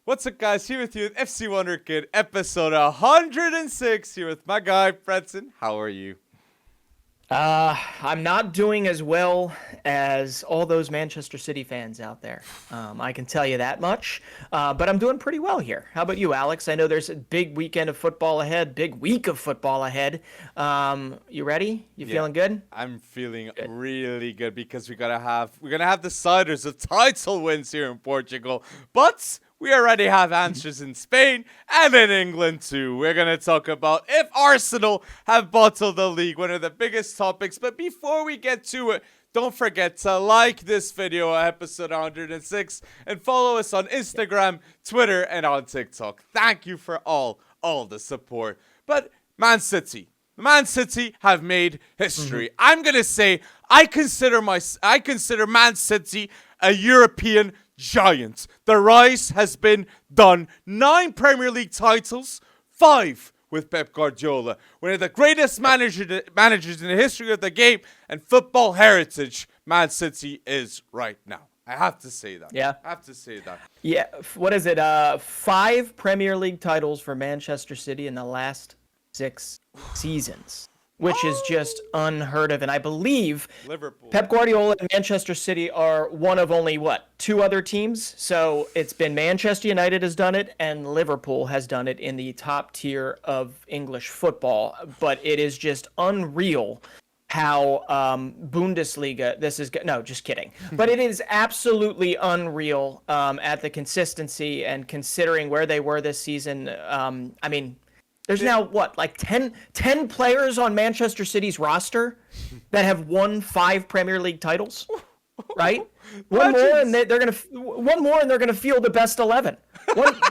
What's up, guys? Here with you with FC Wonderkid, episode 106. Here with my guy, Fredson. How are you? I'm not doing as well as all those Manchester City fans out there. I can tell you that much. But I'm doing pretty well here. How about you, Alex? I know there's a big weekend of football ahead, big week of football ahead. You ready? You feeling good? I'm feeling really good because we're gonna have deciders of title wins here in Portugal, but we already have answers in Spain and in England too. We're going to talk about if Arsenal have bottled the league, one of the biggest topics. But before we get to it, don't forget to like this video, episode 106, and follow us on Instagram, Twitter, and on TikTok. Thank you for all the support. But Man City have made history. I'm going to say I consider Man City a European giant. The rise has been done. 9 Premier League titles, 5 with Pep Guardiola, one of the greatest managers in the history of the game and football heritage. Man City is right now. I have to say that. Yeah. I have to say that. Yeah. What is it? 5 Premier League titles for Manchester City in the last 6 seasons, which is just unheard of. And I believe Liverpool. Pep Guardiola and Manchester City are one of only, 2 other teams? So it's been Manchester United has done it, and Liverpool has done it in the top tier of English football. But it is just unreal how Bundesliga, no, just kidding. But it is absolutely unreal at the consistency and considering where they were this season. I mean, there's now, 10 players on Manchester City's roster that have won 5 Premier League titles, right? One more and they're gonna field the best 11.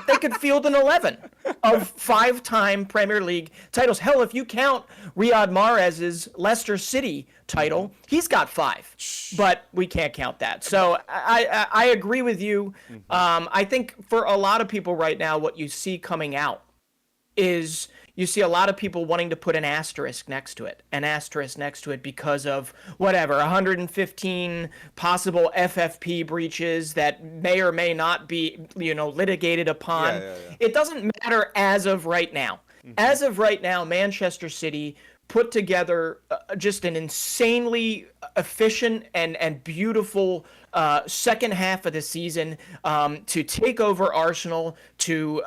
They could field an 11 of 5-time Premier League titles. Hell, if you count Riyad Mahrez's Leicester City title, he's got 5, but we can't count that. So I agree with you. I think for a lot of people right now, what you see coming out is you see a lot of people wanting to put an asterisk next to it because of 115 possible FFP breaches that may or may not be, litigated upon. Yeah. It doesn't matter as of right now. As of right now, Manchester City put together just an insanely efficient and beautiful second half of the season to take over Arsenal, to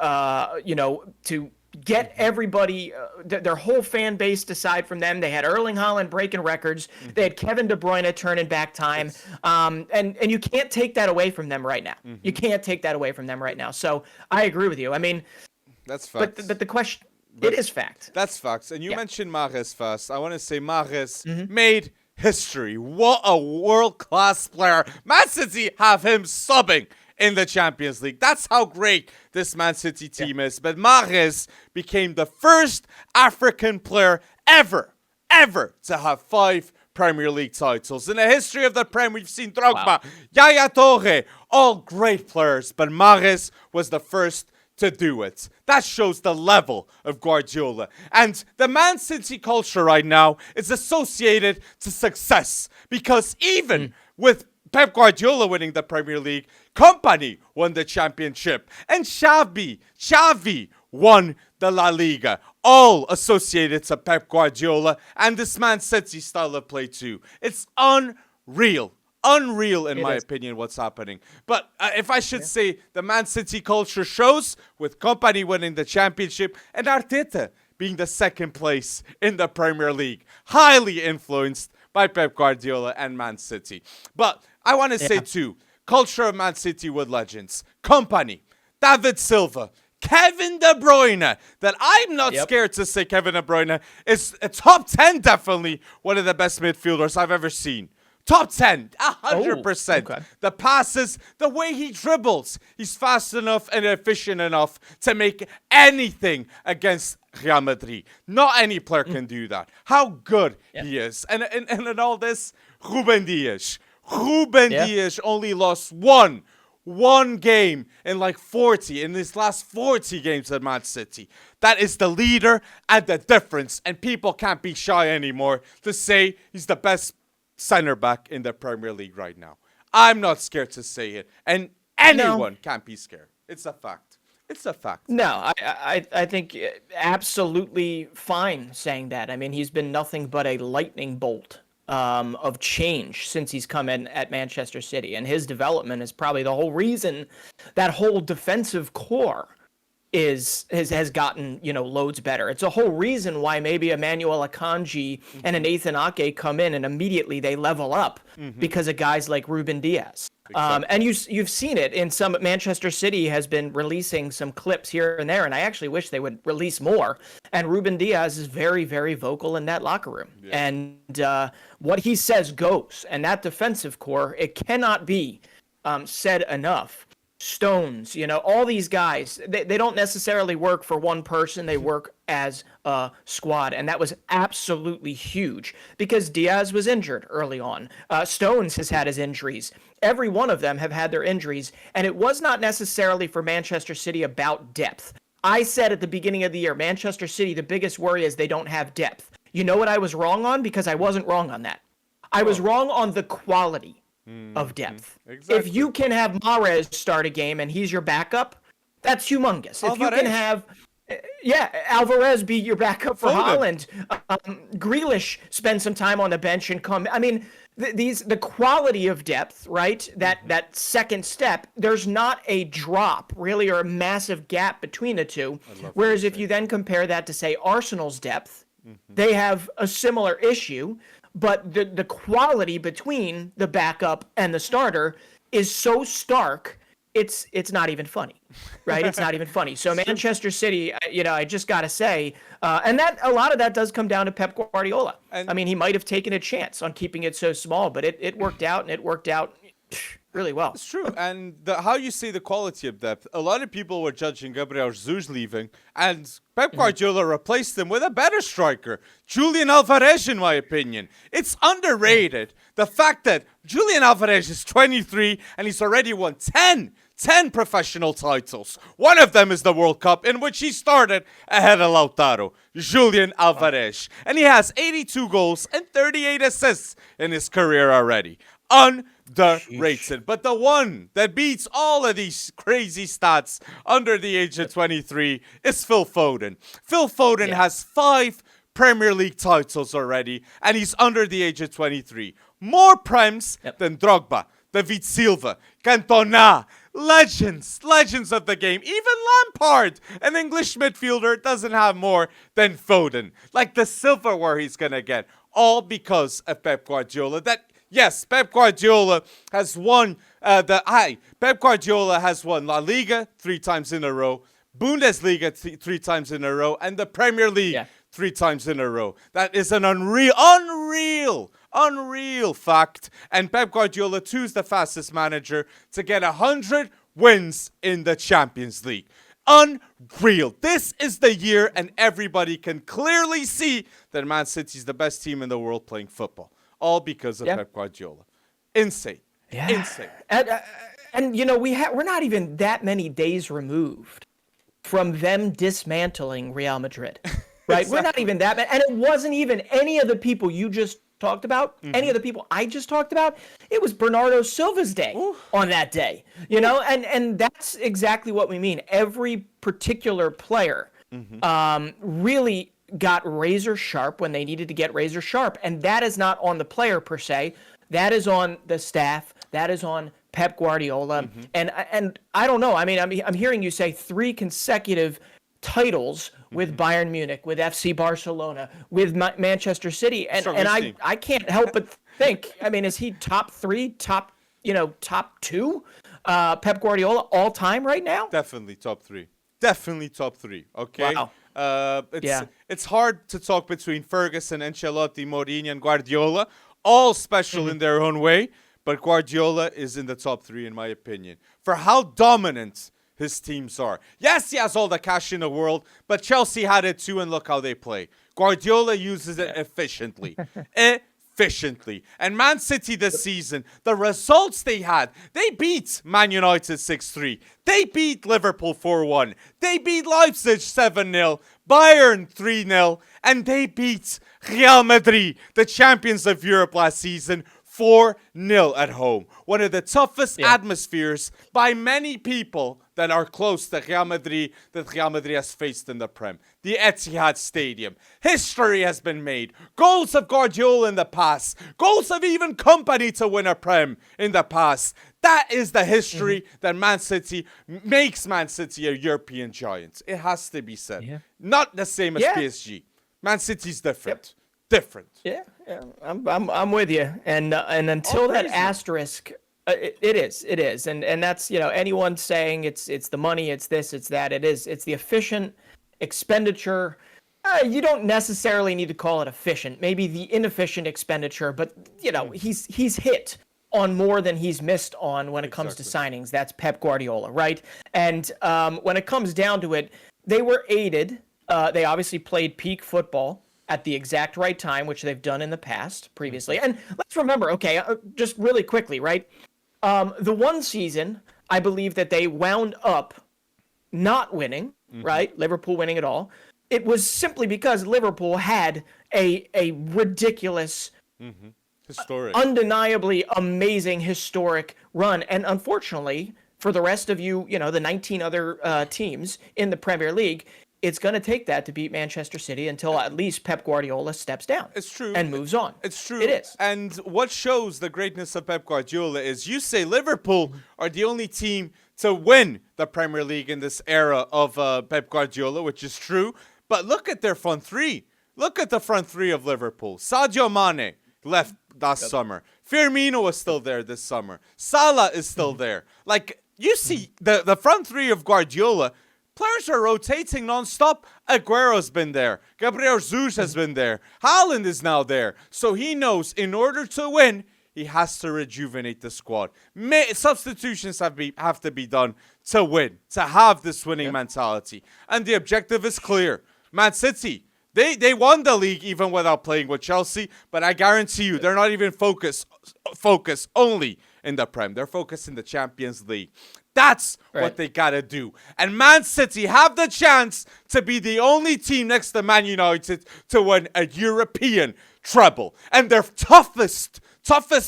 get everybody, their whole fan base aside from them. They had Erling Haaland breaking records. They had Kevin De Bruyne turning back time. And you can't take that away from them right now. You can't take that away from them right now. So I agree with you. I mean, that's facts. But the question, it is fact. That's facts. And you mentioned Mahrez first. I want to say Mahrez made history. What a world-class player. Man City have him subbing in the Champions League. That's how great this Man City team is. But Mahrez became the first African player ever to have 5 Premier League titles. In the history of the Prem, we've seen Drogba, Yaya Touré, all great players, but Mahrez was the first to do it. That shows the level of Guardiola. And the Man City culture right now is associated to success because even with Pep Guardiola winning the Premier League, Company won the championship, and Xavi won the La Liga, all associated to Pep Guardiola and this Man City style of play too. It's unreal in my opinion what's happening. But if I should say, the Man City culture shows with Company winning the championship and Arteta being the second place in the Premier League, highly influenced by Pep Guardiola and Man City. But I want to say too, culture of Man City with legends. Company, David Silva, Kevin De Bruyne, that I'm not scared to say Kevin De Bruyne is a top 10, definitely one of the best midfielders I've ever seen. Top 10, 100%. Okay. The passes, the way he dribbles. He's fast enough and efficient enough to make anything against Real Madrid. Not any player can do that. How good he is. And in all this, Ruben Dias. Dias only lost one game in like 40, in his last 40 games at Man City. That is the leader and the difference. And people can't be shy anymore to say he's the best center back in the Premier League right now. I'm not scared to say it. And Anyone can't be scared. It's a fact. It's a fact. No, I think absolutely fine saying that. I mean, he's been nothing but a lightning bolt of change since he's come in at Manchester City, and his development is probably the whole reason that whole defensive core has gotten loads better. It's a whole reason why maybe Emmanuel Akanji and an Nathan Ake come in and immediately they level up because of guys like Ruben Diaz. Exactly. And you've seen it in some. Manchester City has been releasing some clips here and there, and I actually wish they would release more. And Ruben Diaz is very, very vocal in that locker room, and what he says goes. And that defensive core, it cannot be said enough. Stones, all these guys, they don't necessarily work for one person. They work as a squad. And that was absolutely huge because Diaz was injured early on. Stones has had his injuries. Every one of them have had their injuries. And it was not necessarily for Manchester City about depth. I said at the beginning of the year, Manchester City, the biggest worry is they don't have depth. You know what I was wrong on? Because I wasn't wrong on that. I was wrong on the quality of depth. Exactly. If you can have Mahrez start a game and he's your backup, that's humongous. If you can have Alvarez be your backup for Holland, Grealish spend some time on the bench and come. I mean, the quality of depth, right? That second step, there's not a drop really or a massive gap between the two. Whereas if you then compare that to say Arsenal's depth, they have a similar issue. But the quality between the backup and the starter is so stark, it's not even funny, right? It's not even funny. So Manchester City, I just got to say, and that a lot of that does come down to Pep Guardiola. I mean, he might have taken a chance on keeping it so small, but it worked out, and it worked out really well. It's true. And how you see the quality of depth, a lot of people were judging Gabriel Jesus leaving, and Pep Guardiola replaced him with a better striker, Julian Alvarez, in my opinion. It's underrated, the fact that Julian Alvarez is 23 and he's already won 10 professional titles. One of them is the World Cup, in which he started ahead of Lautaro, Julian Alvarez. And he has 82 goals and 38 assists in his career already. Underrated. But the one that beats all of these crazy stats under the age of 23 is Phil Foden. Phil Foden has 5 Premier League titles already, and he's under the age of 23. More Prems than Drogba, David Silva, Cantona. Legends of the game. Even Lampard, an English midfielder, doesn't have more than Foden. Like the silverware he's going to get. All because of Pep Guardiola. Yes, Pep Guardiola has won Pep Guardiola has won La Liga 3 times in a row, Bundesliga 3 times in a row, and the Premier League 3 times in a row. That is an unreal fact. And Pep Guardiola, too, is the fastest manager to get 100 wins in the Champions League. Unreal. This is the year, and everybody can clearly see that Man City is the best team in the world playing football. All because of Pep Guardiola. Insane. Yeah. Insane. And we're not even that many days removed from them dismantling Real Madrid. Right? Exactly. We're not even that bad. And it wasn't even any of the people you just talked about, any of the people I just talked about. It was Bernardo Silva's day on that day. And that's exactly what we mean. Every particular player really got razor sharp when they needed to get razor sharp. And that is not on the player per se. That is on the staff. That is on Pep Guardiola. And I don't know. I mean, I'm hearing you say 3 consecutive titles with Bayern Munich, with FC Barcelona, with Manchester City. And I can't help but think, I mean, is he top 3, top 2 Pep Guardiola all time right now? Definitely top 3. Definitely top 3. Okay. Wow. It's hard to talk between Ferguson, Ancelotti, Mourinho, and Guardiola, all special in their own way, but Guardiola is in the top 3 in my opinion for how dominant his teams are. Yes, he has all the cash in the world, but Chelsea had it too, and look how they play. Guardiola uses it efficiently. And Man City this season, the results they had, they beat Man United 6-3. They beat Liverpool 4-1. They beat Leipzig 7-0, Bayern 3-0, and they beat Real Madrid, the champions of Europe last season, 4-0 at home. One of the toughest atmospheres by many people that are close to Real Madrid that Real Madrid has faced in the Prem. The Etihad Stadium. History has been made. Goals of Guardiola in the past. Goals of even Company to win a Prem in the past. That is the history that Man City makes Man City a European giant. It has to be said. Yeah. Not the same as PSG. Man City's different. Different. Yeah, I'm with you. And until that asterisk, it is, and that's anyone saying it's the money, it's this, it's that. It's the efficient expenditure. You don't necessarily need to call it efficient. Maybe the inefficient expenditure, but he's hit on more than he's missed on when it comes to signings. That's Pep Guardiola, right? And when it comes down to it, they were aided. They obviously played peak football at the exact right time, which they've done in the past previously. And let's remember, just really quickly, right? The one season, I believe that they wound up not winning, right? Liverpool winning it all. It was simply because Liverpool had a ridiculous, historic, undeniably amazing historic run. And unfortunately, for the rest of you, the 19 other teams in the Premier League, it's going to take that to beat Manchester City until at least Pep Guardiola steps down. It's true. And moves on. It's true. It is. And what shows the greatness of Pep Guardiola is you say Liverpool are the only team to win the Premier League in this era of Pep Guardiola, which is true. But look at their front three. Look at the front three of Liverpool. Sadio Mane left last summer. Firmino was still there this summer. Salah is still there. Like, you see the front three of Guardiola, players are rotating non-stop. Aguero's been there. Gabriel Jesus has been there. Haaland is now there. So he knows in order to win, he has to rejuvenate the squad. Substitutions have to be done to win, to have this winning mentality. And the objective is clear. Man City, they won the league even without playing with Chelsea, but I guarantee you they're not even focused only in the Prem. They're focused in the Champions League. That's what they got to do. And Man City have the chance to be the only team next to Man United to win a European treble. And their toughest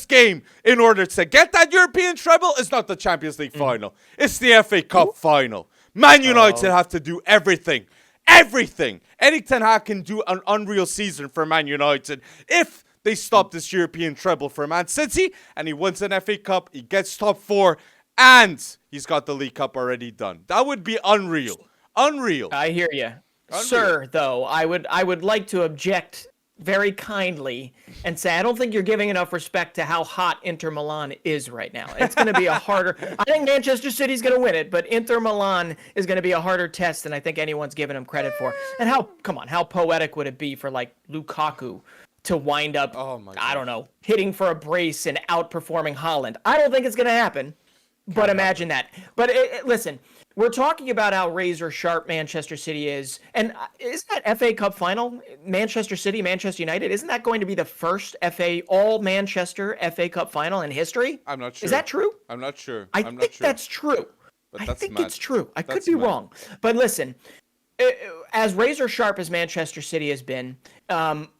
game in order to get that European treble is not the Champions League final. It's the FA Cup final. Man United have to do everything. Everything. Erik ten Hag can do an unreal season for Man United if they stop this European treble for Man City and he wins an FA Cup, he gets top 4, and he's got the League Cup already done. That would be unreal. Unreal. I hear you. Sir, though, I would like to object very kindly and say I don't think you're giving enough respect to how hot Inter Milan is right now. It's going to be a harder... I think Manchester City's going to win it, but Inter Milan is going to be a harder test than I think anyone's given him credit for. And how poetic would it be for, like, Lukaku to wind up, I don't know, hitting for a brace and outperforming Haaland? I don't think it's going to happen, but imagine that. But listen... We're talking about how razor-sharp Manchester City is. And isn't that FA Cup final, Manchester City, Manchester United, isn't that going to be the first all-Manchester FA Cup final in history? I'm not sure. Is that true? I'm not sure. I think that's true. I think it's true. I could be wrong. But listen, as razor-sharp as Manchester City has been,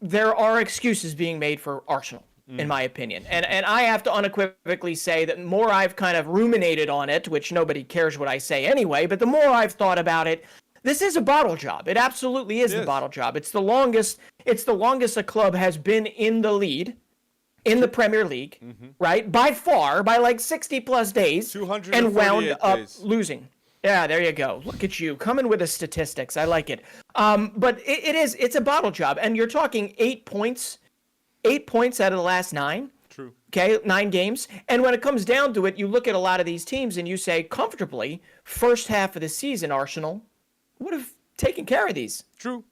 there are excuses being made for Arsenal, in my opinion. And I have to unequivocally say that the more I've kind of ruminated on it, which nobody cares what I say anyway, but the more I've thought about it, this is a bottle job. It absolutely is the bottle job. It's the longest a club has been in the lead in the Premier League, right? By far, by like 60 plus days, and wound up losing. Yeah, there you go. Look at you coming with the statistics. I like it. But it's a bottle job, and you're talking 8 points. 8 points out of the last 9. True. Okay, 9 games. And when it comes down to it, you look at a lot of these teams and you say, comfortably, first half of the season, Arsenal would have taken care of these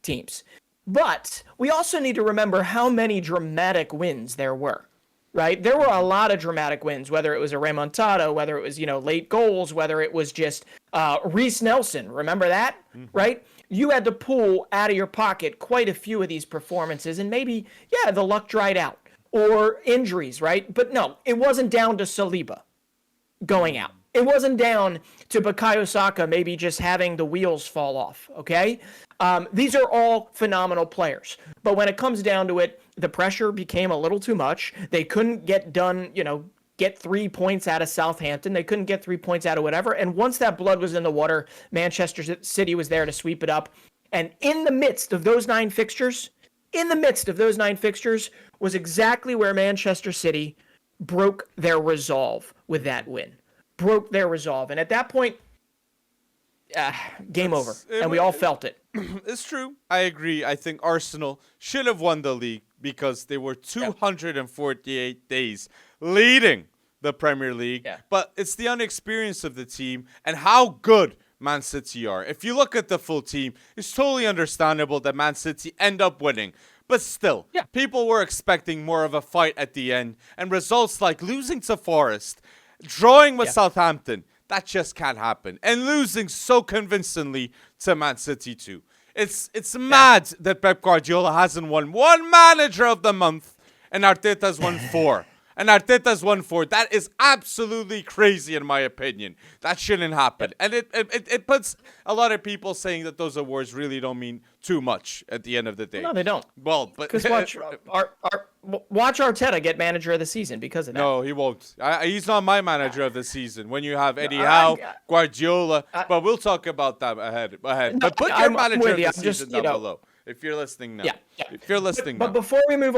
teams. But we also need to remember how many dramatic wins there were, right? There were a lot of dramatic wins, whether it was a remontada, whether it was, late goals, whether it was just Reece Nelson. Remember that, right? You had to pull out of your pocket quite a few of these performances, and maybe, the luck dried out, or injuries, right? But no, it wasn't down to Saliba going out. It wasn't down to Bukayo Saka maybe just having the wheels fall off, okay? These are all phenomenal players. But when it comes down to it, the pressure became a little too much. They couldn't get 3 points out of Southampton. They couldn't get 3 points out of whatever. And once that blood was in the water, Manchester City was there to sweep it up. And in the midst of those 9 fixtures, was exactly where Manchester City broke their resolve with that win. Broke their resolve. And at that point, game over. And we all felt it. It's true. I agree. I think Arsenal should have won the league because they were 248 days leading the Premier League. Yeah. But it's the inexperience of the team and how good Man City are. If you look at the full team, it's totally understandable that Man City end up winning. But still, people were expecting more of a fight at the end. And results like losing to Forrest, drawing with Southampton, that just can't happen. And losing so convincingly to Man City too. It's mad that Pep Guardiola hasn't won one Manager of the Month and Arteta's won 4. And Arteta's won 4. That is absolutely crazy in my opinion. That shouldn't happen. And it puts a lot of people saying that those awards really don't mean too much at the end of the day. No, they don't. Well, but because watch Arteta get Manager of the Season because of that. No, he won't. He's not my Manager of the Season. When you have Eddie Howe, Guardiola, but we'll talk about that ahead. But put your Manager of the Season down below. If you're listening now. If you're listening now. But before we move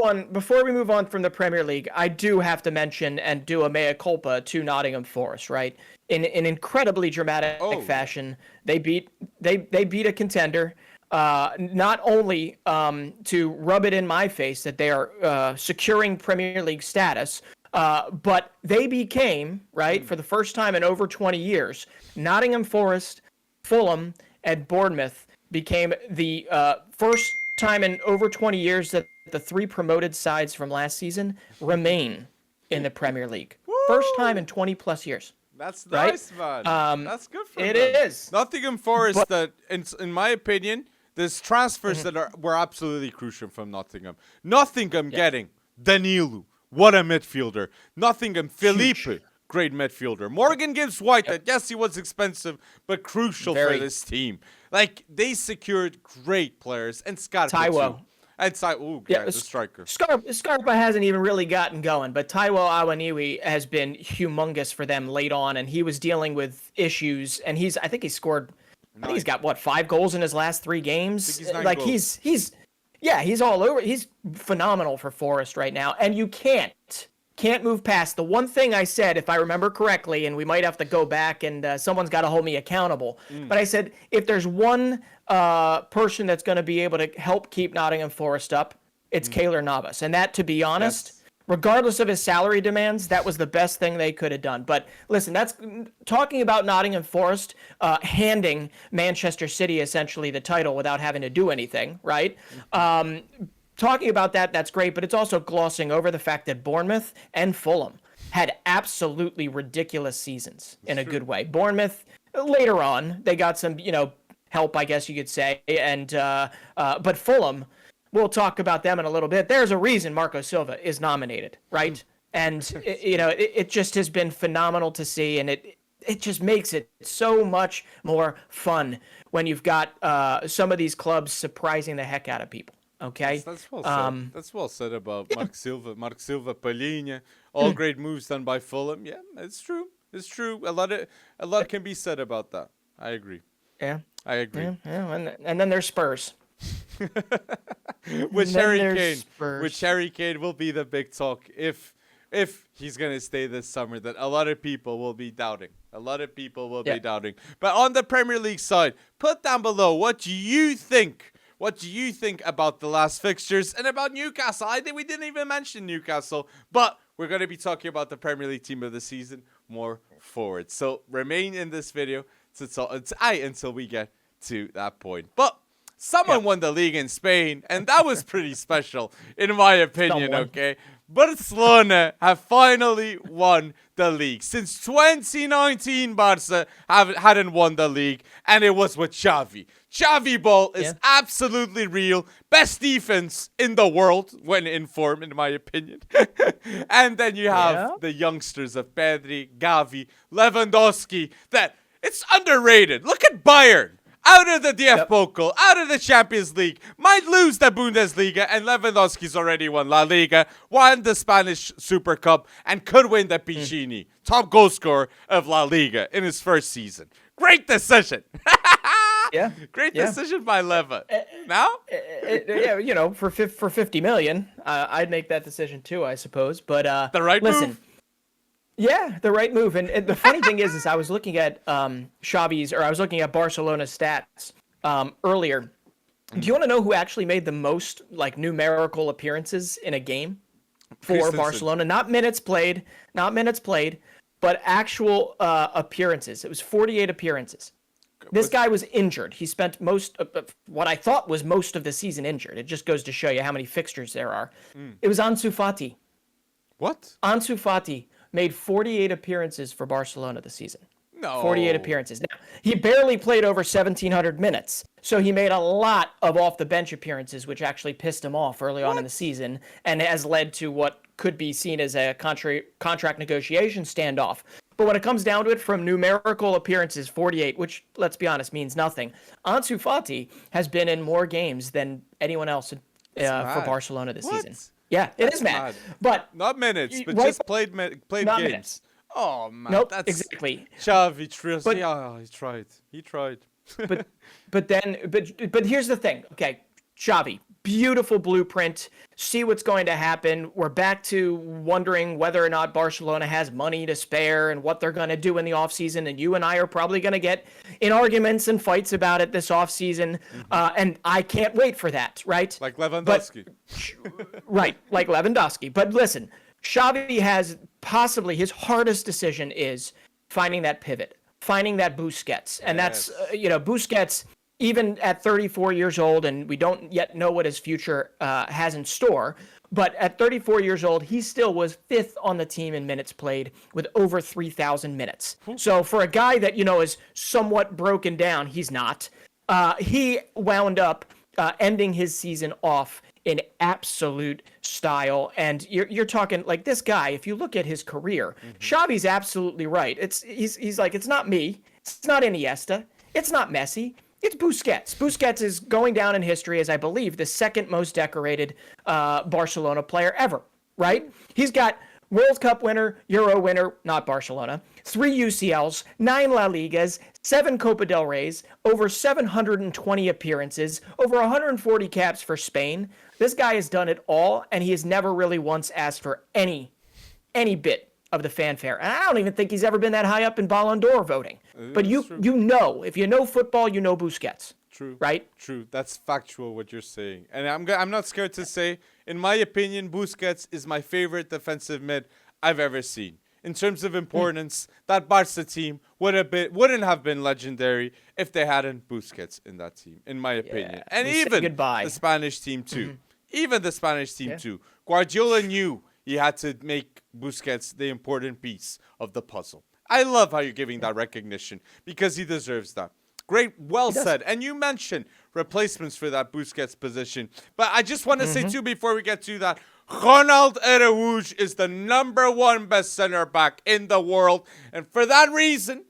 on from the Premier League, I do have to mention and do a mea culpa to Nottingham Forest, right? In an incredibly dramatic fashion, they beat a contender. Not only to rub it in my face that they are securing Premier League status, but they became, right, for the first time in over 20 years, Nottingham Forest, Fulham, and Bournemouth became the first time in over 20 years that the 3 promoted sides from last season remain in the Premier League. Woo! First time in 20 plus years. That's right? nice, man. That's good for them. It is. Nottingham Forest, in my opinion, there's transfers that were absolutely crucial from Nottingham. Nottingham getting Danilo. What a midfielder. Nottingham, Felipe. Great midfielder. Morgan Gibbs-White, yes, he was expensive, but crucial for this team. Like, they secured great players. And Scarpa, Taiwo. too. And the striker. Scarpa hasn't even really gotten going, but Taiwo Awoniyi has been humongous for them late on, and he was dealing with issues, and I think he's got, 5 goals in his last 3 games? He's all over. He's phenomenal for Forest right now, and you can't move past the one thing I said, if I remember correctly, and we might have to go back and someone's got to hold me accountable. But I said, if there's one person that's going to be able to help keep Nottingham Forest up, it's Keylor Navas. And that, to be honest, regardless of his salary demands, that was the best thing they could have done. But listen, that's talking about Nottingham Forest handing Manchester City essentially the title without having to do anything, right? Talking about that's great, but it's also glossing over the fact that Bournemouth and Fulham had absolutely ridiculous seasons in a good way. Bournemouth, later on, they got some, help, I guess you could say. And but Fulham, we'll talk about them in a little bit. There's a reason Marco Silva is nominated, right? And, it just has been phenomenal to see, and it just makes it so much more fun when you've got some of these clubs surprising the heck out of people. Okay. That's well said. That's well said about Mark Silva, Palhinha. All great moves done by Fulham. Yeah, it's true. It's true. A lot can be said about that. I agree. Yeah. I agree. Yeah. And then there's Spurs. Which Harry Kane will be the big talk if he's gonna stay this summer. That a lot of people will be doubting. Be doubting. But on the Premier League side, put down below what do you think. What do you think about the last fixtures and about Newcastle? I think we didn't even mention Newcastle, but we're going to be talking about the Premier League team of the season more forward. So remain in this video until we get to that point. But someone won the league in Spain, and that was pretty special, in my opinion, okay? Barcelona have finally won the league. Since 2019, Barca hadn't won the league, and it was with Xavi. Xavi ball is absolutely real. Best defense in the world when in form, in my opinion. And then you have the youngsters of Pedri, Gavi, Lewandowski. That it's underrated. Look at Bayern. Out of the DF Pokal, out of the Champions League, might lose the Bundesliga, and Lewandowski's already won La Liga, won the Spanish Super Cup, and could win the Piccini, top goal scorer of La Liga in his first season. Great decision. Great decision by Leva. Now? For 50 million, I'd make that decision too, I suppose. But the right move. Yeah, the right move. And the funny thing is I was looking at Xavi's, or I was looking at Barcelona's stats earlier. Do you want to know who actually made the most numerical appearances in a game for Barcelona? Not minutes played, but actual appearances. It was 48 appearances. This guy was injured. He spent what I thought was most of the season injured. It just goes to show you how many fixtures there are. It was Ansu Fati. What? Ansu Fati made 48 appearances for Barcelona this season. No. 48 appearances. Now, he barely played over 1,700 minutes, so he made a lot of off-the-bench appearances, which actually pissed him off early on in the season and has led to what could be seen as a contract negotiation standoff. But when it comes down to it, from numerical appearances, 48, which, let's be honest, means nothing, Ansu Fati has been in more games than anyone else for Barcelona this season. Yeah, it is mad. But not minutes, but just played not games. Minutes. Oh man, nope, that's exactly. Xavi, he tried. but here's the thing. Okay, Xavi, beautiful blueprint. See what's going to happen. We're back to wondering whether or not Barcelona has money to spare and what they're going to do in the offseason. And you and I are probably going to get in arguments and fights about it this offseason. And I can't wait for that, right? Like Lewandowski. Right, like Lewandowski. But listen, Xavi has possibly his hardest decision is finding that pivot, finding that Busquets. And that's, Busquets, even at 34 years old, and we don't yet know what his future has in store, but at 34 years old, he still was 5th on the team in minutes played with over 3,000 minutes. So for a guy that, is somewhat broken down, he's not. He wound up ending his season off in absolute style. And you're talking like this guy, if you look at his career, Xavi's absolutely right. He's like, it's not me. It's not Iniesta. It's not Messi. It's Busquets. Busquets is going down in history as, I believe, the second most decorated Barcelona player ever, right? He's got World Cup winner, Euro winner, not Barcelona, 3 UCLs, 9 La Ligas, 7 Copa del Reys, over 720 appearances, over 140 caps for Spain. This guy has done it all, and he has never really once asked for any bit of the fanfare. And I don't even think he's ever been that high up in Ballon d'Or voting. But if you know football, you know Busquets. True. Right? True. That's factual what you're saying. And I'm not scared to say, in my opinion, Busquets is my favorite defensive mid I've ever seen. In terms of importance, that Barca team wouldn't have been legendary if they hadn't Busquets in that team, in my opinion. And even the Spanish team too. Even the Spanish team too. Guardiola knew he had to make Busquets the important piece of the puzzle. I love how you're giving that recognition because he deserves that. Great, well said. And you mentioned replacements for that Busquets position. But I just want to say, too, before we get to that, Ronald Araújo is the #1 best center back in the world. And for that reason,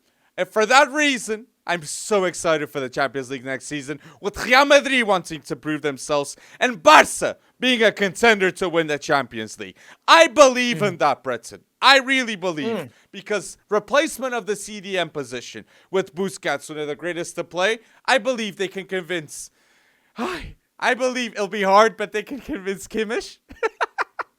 I'm so excited for the Champions League next season, with Real Madrid wanting to prove themselves and Barca being a contender to win the Champions League. I believe in that, Breton. I really believe, because replacement of the CDM position with Busquets, one of the greatest to play, I believe they can convince. I believe it'll be hard, but they can convince Kimmich.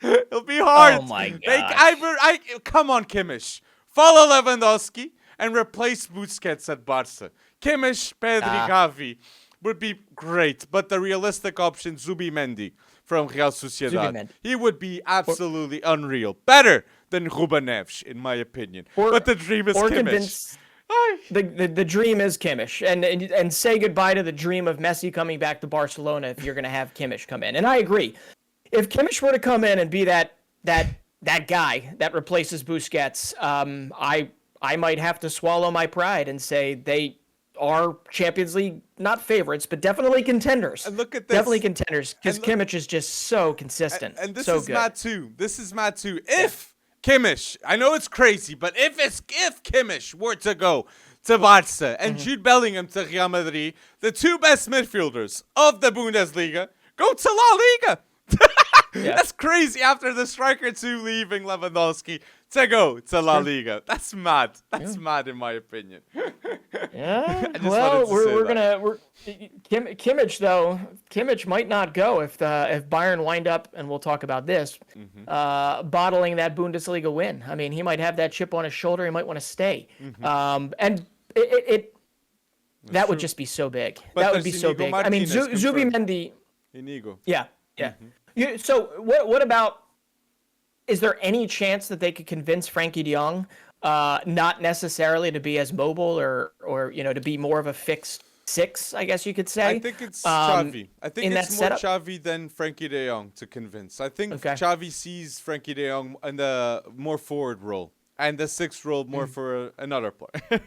It'll be hard. Oh my God! Come on, Kimmich. Follow Lewandowski and replace Busquets at Barca. Kimmich, Pedri, Gavi would be great, but the realistic option, Zubimendi from Real Sociedad. He would be absolutely unreal. Better than Ruben Neves, in my opinion. But the dream is Kimmich. The dream is Kimmich. And say goodbye to the dream of Messi coming back to Barcelona if you're going to have Kimmich come in. And I agree. If Kimmich were to come in and be that that guy that replaces Busquets, I might have to swallow my pride and say they are Champions League, not favorites, but definitely contenders. And look at this. Definitely contenders, because Kimmich is just so consistent. And this so is good. mad too. This is mad too. If Kimmich, I know it's crazy, but if Kimmich were to go to Barca and Jude Bellingham to Real Madrid, the two best midfielders of the Bundesliga go to La Liga. That's crazy after the striker two leaving Lewandowski to go to La Liga. That's mad. That's mad in my opinion. Yeah. Well, Kimmich though. Kimmich might not go if Bayern wind up, and we'll talk about this, bottling that Bundesliga win. I mean, he might have that chip on his shoulder. He might want to stay. And that would just be so big. But that would be so Inigo big. Martinez I mean, Zubimendi. Inigo. Yeah. So what about? Is there any chance that they could convince Frankie de Jong, not necessarily to be as mobile or to be more of a fixed six, I guess you could say? I think it's Xavi. I think it's more setup? Xavi than Frankie de Jong to convince. I think Xavi sees Frankie de Jong in the more forward role and the sixth role more for another player.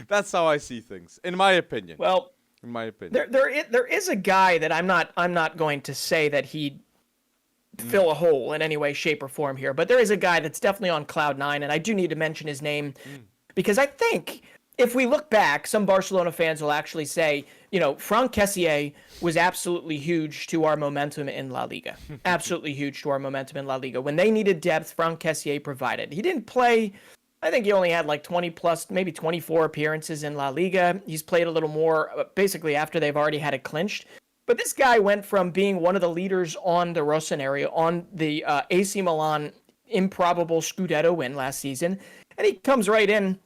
That's how I see things, in my opinion. Well, in my opinion, there is a guy that I'm not going to say that he'd fill a hole in any way, shape, or form here, but there is a guy that's definitely on cloud nine, and I do need to mention his name because I think if we look back, some Barcelona fans will actually say, Franck Kessié was absolutely huge to our momentum in La Liga. Absolutely huge to our momentum in La Liga. When they needed depth, Franck Kessié provided. He didn't play. I think he only had like 20 plus, maybe 24 appearances in La Liga. He's played a little more basically after they've already had it clinched. But this guy went from being one of the leaders on the Rossoneri, on the AC Milan improbable Scudetto win last season, and he comes right in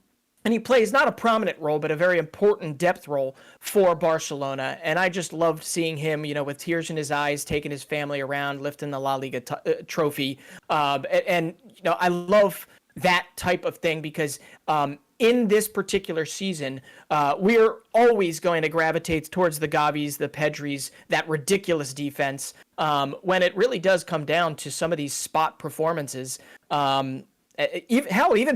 and he plays not a prominent role, but a very important depth role for Barcelona. And I just loved seeing him, with tears in his eyes, taking his family around, lifting the La Liga trophy. And I love that type of thing because in this particular season, we're always going to gravitate towards the Gavis, the Pedris, that ridiculous defense. When it really does come down to some of these spot performances, even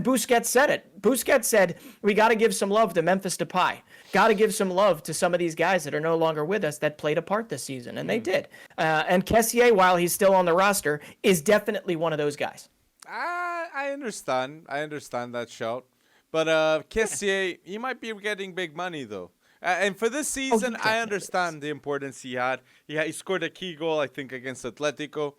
Busquets said it. Busquets said, we got to give some love to Memphis Depay. Got to give some love to some of these guys that are no longer with us that played a part this season, and they did. And Kessié, while he's still on the roster, is definitely one of those guys. I understand. I understand that shout. But Kessié, he might be getting big money, though. And for this season, I understand the importance he had. He scored a key goal, I think, against Atletico.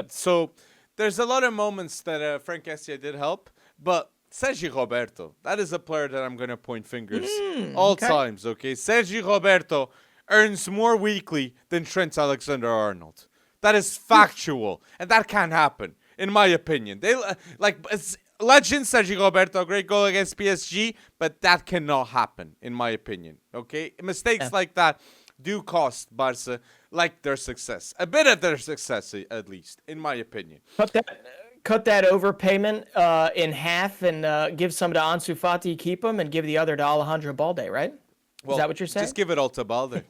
So there's a lot of moments that Franck Kessié did help. But Sergi Roberto, that is a player that I'm going to point fingers all times, okay? Sergi Roberto earns more weekly than Trent Alexander-Arnold. That is factual, and that can't happen, in my opinion. Legend Sergi Roberto, great goal against PSG, but that cannot happen, in my opinion. Okay, mistakes like that do cost Barca their success, a bit of their success at least, in my opinion. Cut that overpayment in half and give some to Ansu Fati, keep him, and give the other to Alejandro Balde, right? Is that what you're saying? Just give it all to Balde.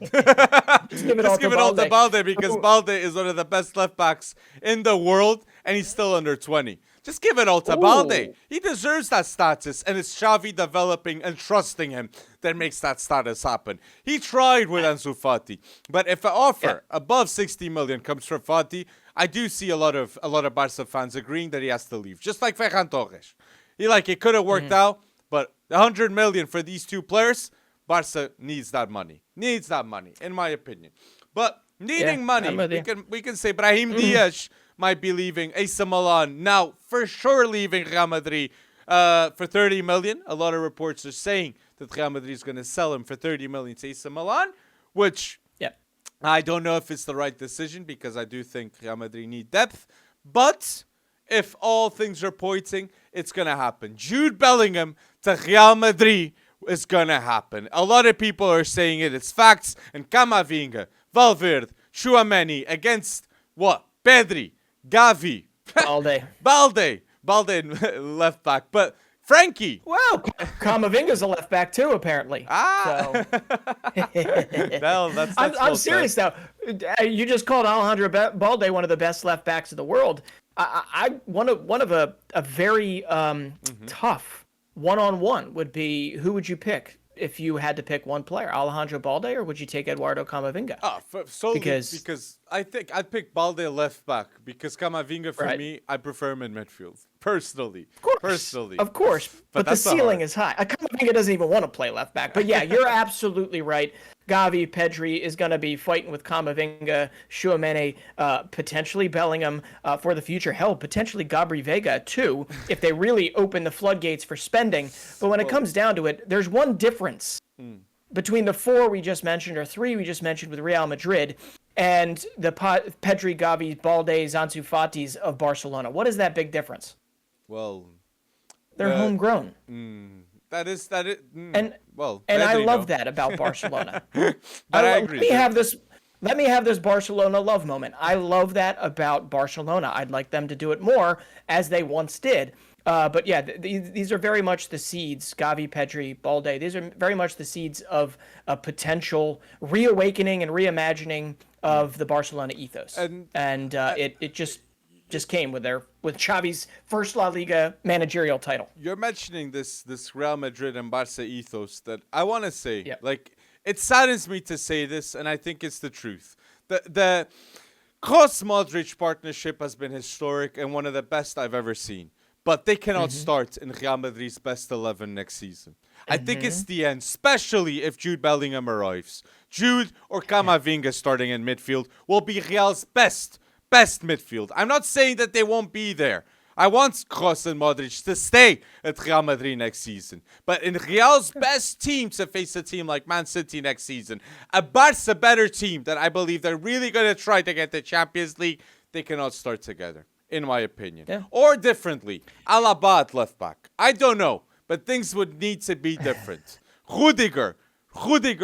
Just give it all to Balde because Balde is one of the best left backs in the world, and he's still under 20. Just give it all to Balde. He deserves that status, and it's Xavi developing and trusting him that makes that status happen. He tried with Ansu Fati, but if an offer above 60 million comes from Fati, I do see a lot of Barca fans agreeing that he has to leave, just like Ferran Torres. It could have worked out, but 100 million for these two players, Barca needs that money. In my opinion. But needing money, we can say Brahim Diaz might be leaving AC Milan. Now, for sure leaving Real Madrid for 30 million. A lot of reports are saying that Real Madrid is going to sell him for 30 million to AC Milan, which I don't know if it's the right decision because I do think Real Madrid need depth. But if all things are pointing, it's going to happen. Jude Bellingham to Real Madrid is going to happen. A lot of people are saying it. It's facts. And Camavinga, Valverde, Tchouaméni against what? Pedri, Gavi, Balde left back. But Frankie. Well, Camavinga's a left back too, apparently. No, that's I'm serious though. You just called Alejandro Balde one of the best left backs in the world. One of a very tough one-on-one would be, who would you pick if you had to pick one player, Alejandro Balde, or would you take Eduardo Camavinga? Solely Because I think I'd pick Balde left back because Camavinga for right. me, I prefer him in midfield personally. Of course, but the ceiling is high. Camavinga doesn't even want to play left back. But yeah, you're absolutely right. Gavi, Pedri is going to be fighting with Camavinga, Tchouaméni, potentially Bellingham for the future. Hell, potentially Gabri Vega too, if they really open the floodgates for spending. But when it comes down to it, there's one difference between the four we just mentioned, or three we just mentioned with Real Madrid, and the Pedri, Gavi, Balde, Ansu Fatis of Barcelona. What is that big difference? Well, they're homegrown. That is. And I love that about Barcelona. But I agree. Let me have this Barcelona love moment. I love that about Barcelona. I'd like them to do it more, as they once did. But yeah, these are very much the seeds. Gavi, Pedri, Balde. These are very much the seeds of a potential reawakening and reimagining of the Barcelona ethos. And it just came with Xavi's first La Liga managerial title. You're mentioning this Real Madrid and Barca ethos that I want to say, like, it saddens me to say this, and I think it's the truth. The Kroos-Modric partnership has been historic and one of the best I've ever seen. But they cannot start in Real Madrid's best 11 next season. I think it's the end, especially if Jude Bellingham arrives. Jude or Camavinga starting in midfield will be Real's best midfield. I'm not saying that they won't be there. I want Kroos and Modric to stay at Real Madrid next season. But in Real's best team to face a team like Man City next season, a Barca better team that I believe they're really going to try to get the Champions League, they cannot start together, in my opinion. Yeah. Or differently, Alaba at left back. I don't know, but things would need to be different. Rudiger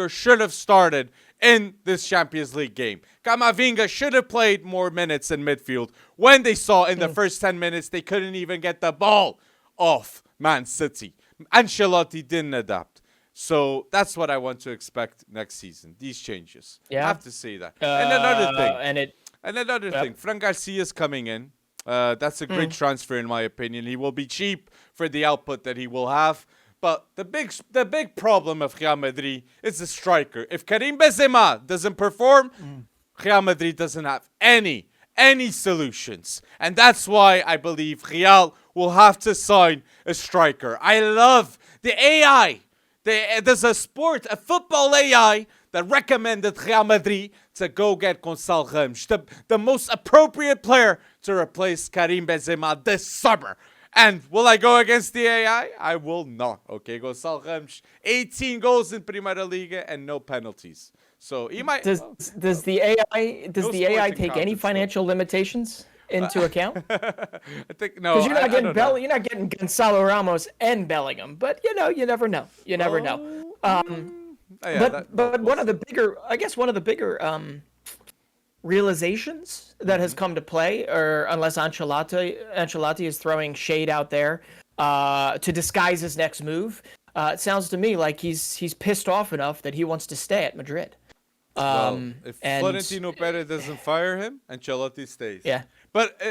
should have started in this Champions League game. Camavinga should have played more minutes in midfield when they saw in the first 10 minutes they couldn't even get the ball off Man City. Ancelotti didn't adapt. So that's what I want to expect next season, these changes. Yeah. I have to say that. And another thing, Fran Garcia's coming in. That's a great transfer in my opinion. He will be cheap for the output that he will have. But the big problem of Real Madrid is the striker. If Karim Benzema doesn't perform, Real Madrid doesn't have any solutions. And that's why I believe Real will have to sign a striker. I love the AI. There's a football AI that recommended Real Madrid to go get Gonçalo Ramos, the most appropriate player to replace Karim Benzema this summer. And will I go against the AI? I will not. Okay, Gonçalo Ramos, 18 goals in Primeira Liga and no penalties. So he might. Does the AI take any financial limitations into account? I think no. Because you're not getting Gonçalo Ramos and Bellingham, but you never know. You never know. But one of the bigger realizations that has come to play, or unless Ancelotti is throwing shade out there to disguise his next move, it sounds to me like he's pissed off enough that he wants to stay at Madrid. If Florentino Perez doesn't fire him, Ancelotti stays. Yeah. But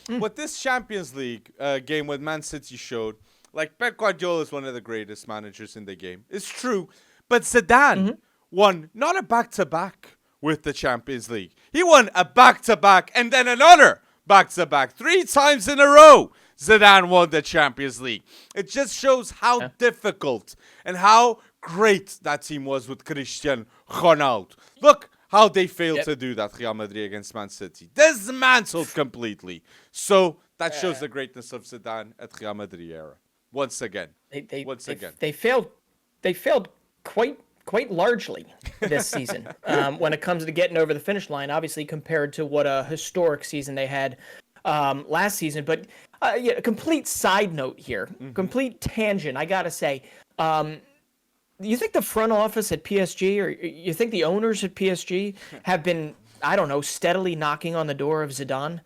what this Champions League game with Man City showed, like Pep Guardiola is one of the greatest managers in the game. It's true, but Zidane won not a back-to-back with the Champions League. He won a back-to-back and then another back-to-back. 3 times in a row, Zidane won the Champions League. It just shows how difficult and how great that team was with Cristiano Ronaldo. Look how they failed to do that, Real Madrid against Man City. Dismantled completely. So that shows the greatness of Zidane at Real Madrid era. Once again. They failed quite largely this season when it comes to getting over the finish line, obviously compared to what a historic season they had last season. But a complete side note here, complete tangent, I gotta say. You think the front office at PSG, or you think the owners at PSG have been, I don't know, steadily knocking on the door of Zidane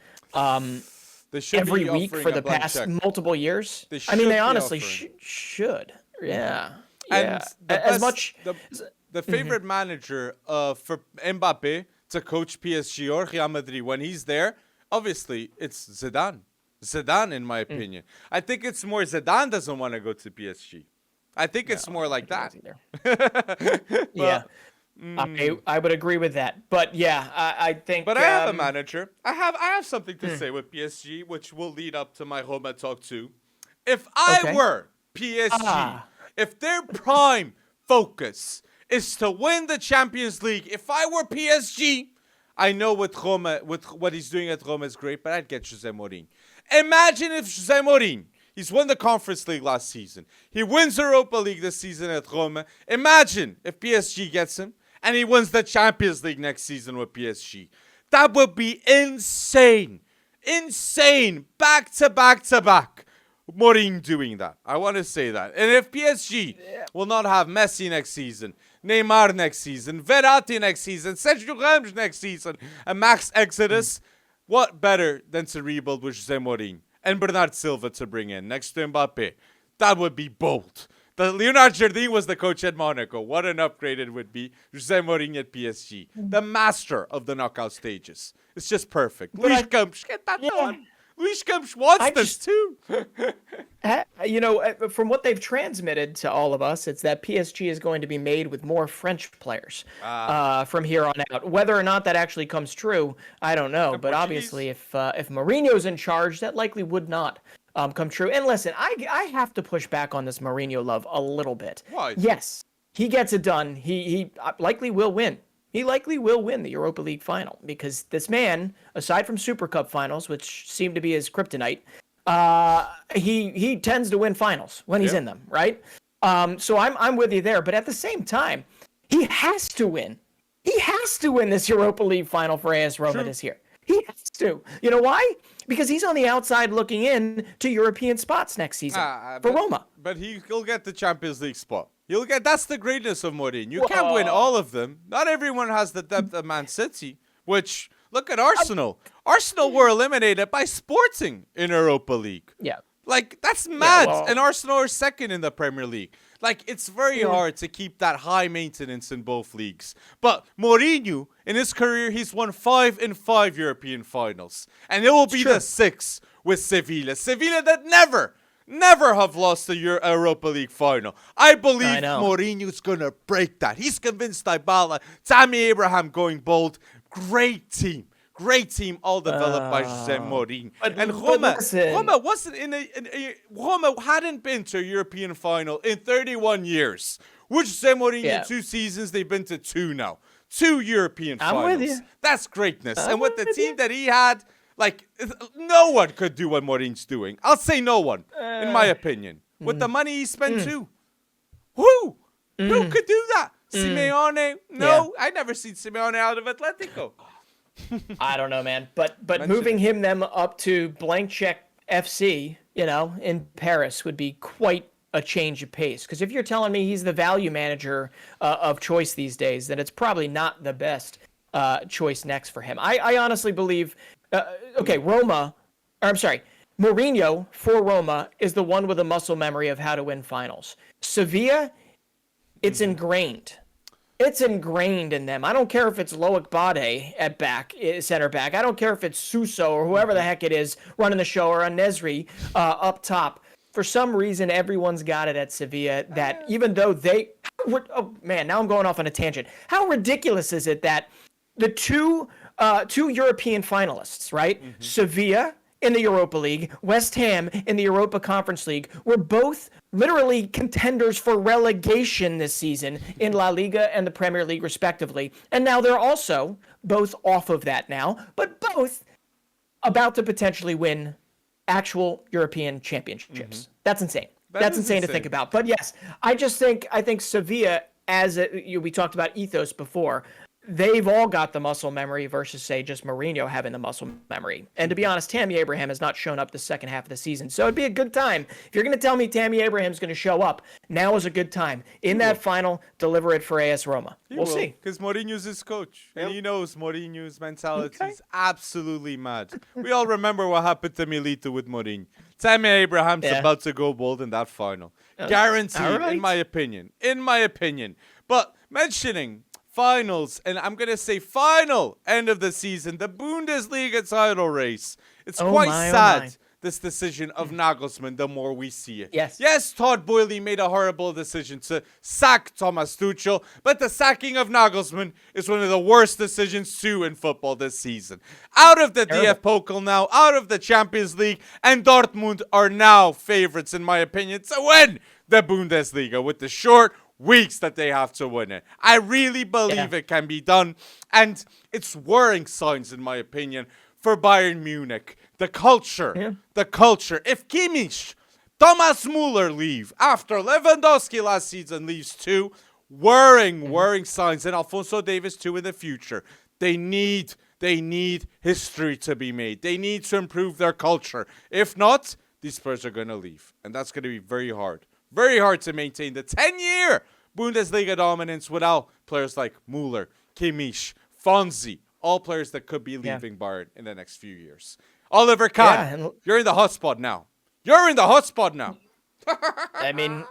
every week for the past multiple years? They honestly should. Yeah. And the favorite manager for Mbappe to coach PSG or Real Madrid when he's there, obviously, it's Zidane. Zidane, in my opinion. I think it's more Zidane doesn't want to go to PSG. I think it's more like that. Yeah. I would agree with that. But yeah, I think. But I have a manager. I have something to say with PSG, which will lead up to my Roma talk too. If I were PSG, if their prime focus is to win the Champions League, if I were PSG, I know with Roma, with what he's doing at Roma is great, but I'd get Jose Mourinho. Imagine if Jose Mourinho, he's won the Conference League last season. He wins Europa League this season at Roma. Imagine if PSG gets him and he wins the Champions League next season with PSG. That would be insane. Insane. Back to back to back. Mourinho doing that. I want to say that. And if PSG will not have Messi next season, Neymar next season, Verratti next season, Sergio Ramos next season, and Max Exodus, what better than to rebuild with Jose Mourinho and Bernard Silva to bring in next to Mbappe? That would be bold. Leonard Jardim was the coach at Monaco. What an upgrade it would be. Jose Mourinho at PSG. The master of the knockout stages. It's just perfect. Luis Campos, get that done. Luis Campos wants this too. From what they've transmitted to all of us, it's that PSG is going to be made with more French players from here on out. Whether or not that actually comes true, I don't know. But obviously, if Mourinho's in charge, that likely would not come true. And listen, I have to push back on this Mourinho love a little bit. Why? Yes, he gets it done. He likely will win. He likely will win the Europa League final because this man, aside from Super Cup finals, which seem to be his kryptonite, he tends to win finals when he's in them, right? So I'm with you there. But at the same time, he has to win. He has to win this Europa League final for AS Roma this year. He has to. You know why? Because he's on the outside looking in to European spots next season for Roma. But he'll get the Champions League spot. That's the greatness of Mourinho. You can't win all of them. Not everyone has the depth of Man City, which, look at Arsenal. Arsenal were eliminated by Sporting in Europa League. Yeah. That's mad. And Arsenal are second in the Premier League. It's very hard to keep that high maintenance in both leagues. But Mourinho, in his career, he's won 5 in 5 European finals. And it will be the 6th with Sevilla. Sevilla that never have lost a Europa League final. I believe Mourinho's going to break that. He's convinced Dybala, Tammy Abraham going bold. Great team, all developed by Jose Mourinho. And Roma hadn't been to a European final in 31 years. With Jose Mourinho, 2 seasons, they've been to 2 now. 2 European finals. I'm with you. That's greatness. And with the team that he had, no one could do what Mourinho's doing. I'll say no one, in my opinion. With the money he spent too. Who could do that? Simeone? No, I never seen Simeone out of Atletico. I don't know, man. But moving them up to blank check FC, in Paris would be quite a change of pace. Because if you're telling me he's the value manager of choice these days, then it's probably not the best choice next for him. I honestly believe... Mourinho for Roma is the one with a muscle memory of how to win finals. Sevilla, it's ingrained. It's ingrained in them. I don't care if it's Loic Bade at center back. I don't care if it's Suso or whoever the heck it is running the show, or a Nesri up top. For some reason, everyone's got it at Sevilla that even though now I'm going off on a tangent. How ridiculous is it that the two European finalists, right? Mm-hmm. Sevilla in the Europa League, West Ham in the Europa Conference League, were both literally contenders for relegation this season in La Liga and the Premier League, respectively. And now they're also both off of that now, but both about to potentially win actual European championships. Mm-hmm. That's insane. That's insane to think about. But yes, I think Sevilla, we talked about ethos before, they've all got the muscle memory versus, say, just Mourinho having the muscle memory. And to be honest, Tammy Abraham has not shown up the second half of the season. So it'd be a good time. If you're going to tell me Tammy Abraham's going to show up, now is a good time. In that final, deliver it for AS Roma. We'll see. Because Mourinho's his coach. Yep. And he knows Mourinho's mentality is absolutely mad. We all remember what happened to Milito with Mourinho. Tammy Abraham's about to go bold in that final. Guaranteed, in my opinion. But mentioning finals, and I'm going to say final end of the season, the Bundesliga title race. It's quite sad, this decision of Nagelsmann, the more we see it. Yes, Todd Boehly made a horrible decision to sack Thomas Tuchel, but the sacking of Nagelsmann is one of the worst decisions too in football this season. Out of the DF Pokal now, out of the Champions League, and Dortmund are now favorites, in my opinion, to win the Bundesliga with the short weeks that they have to win it. I really believe it can be done, and it's worrying signs, in my opinion, for Bayern Munich. The culture. If Kimmich, Thomas Müller leave after Lewandowski last season leaves too, worrying signs, and Alphonso Davies too in the future. They need history to be made. They need to improve their culture. If not, these players are going to leave, and that's going to be very hard. Very hard to maintain the 10-year Bundesliga dominance without players like Müller, Kimmich, Fonzie, all players that could be leaving Bayern in the next few years. Oliver Kahn, you're in the hotspot now. I mean,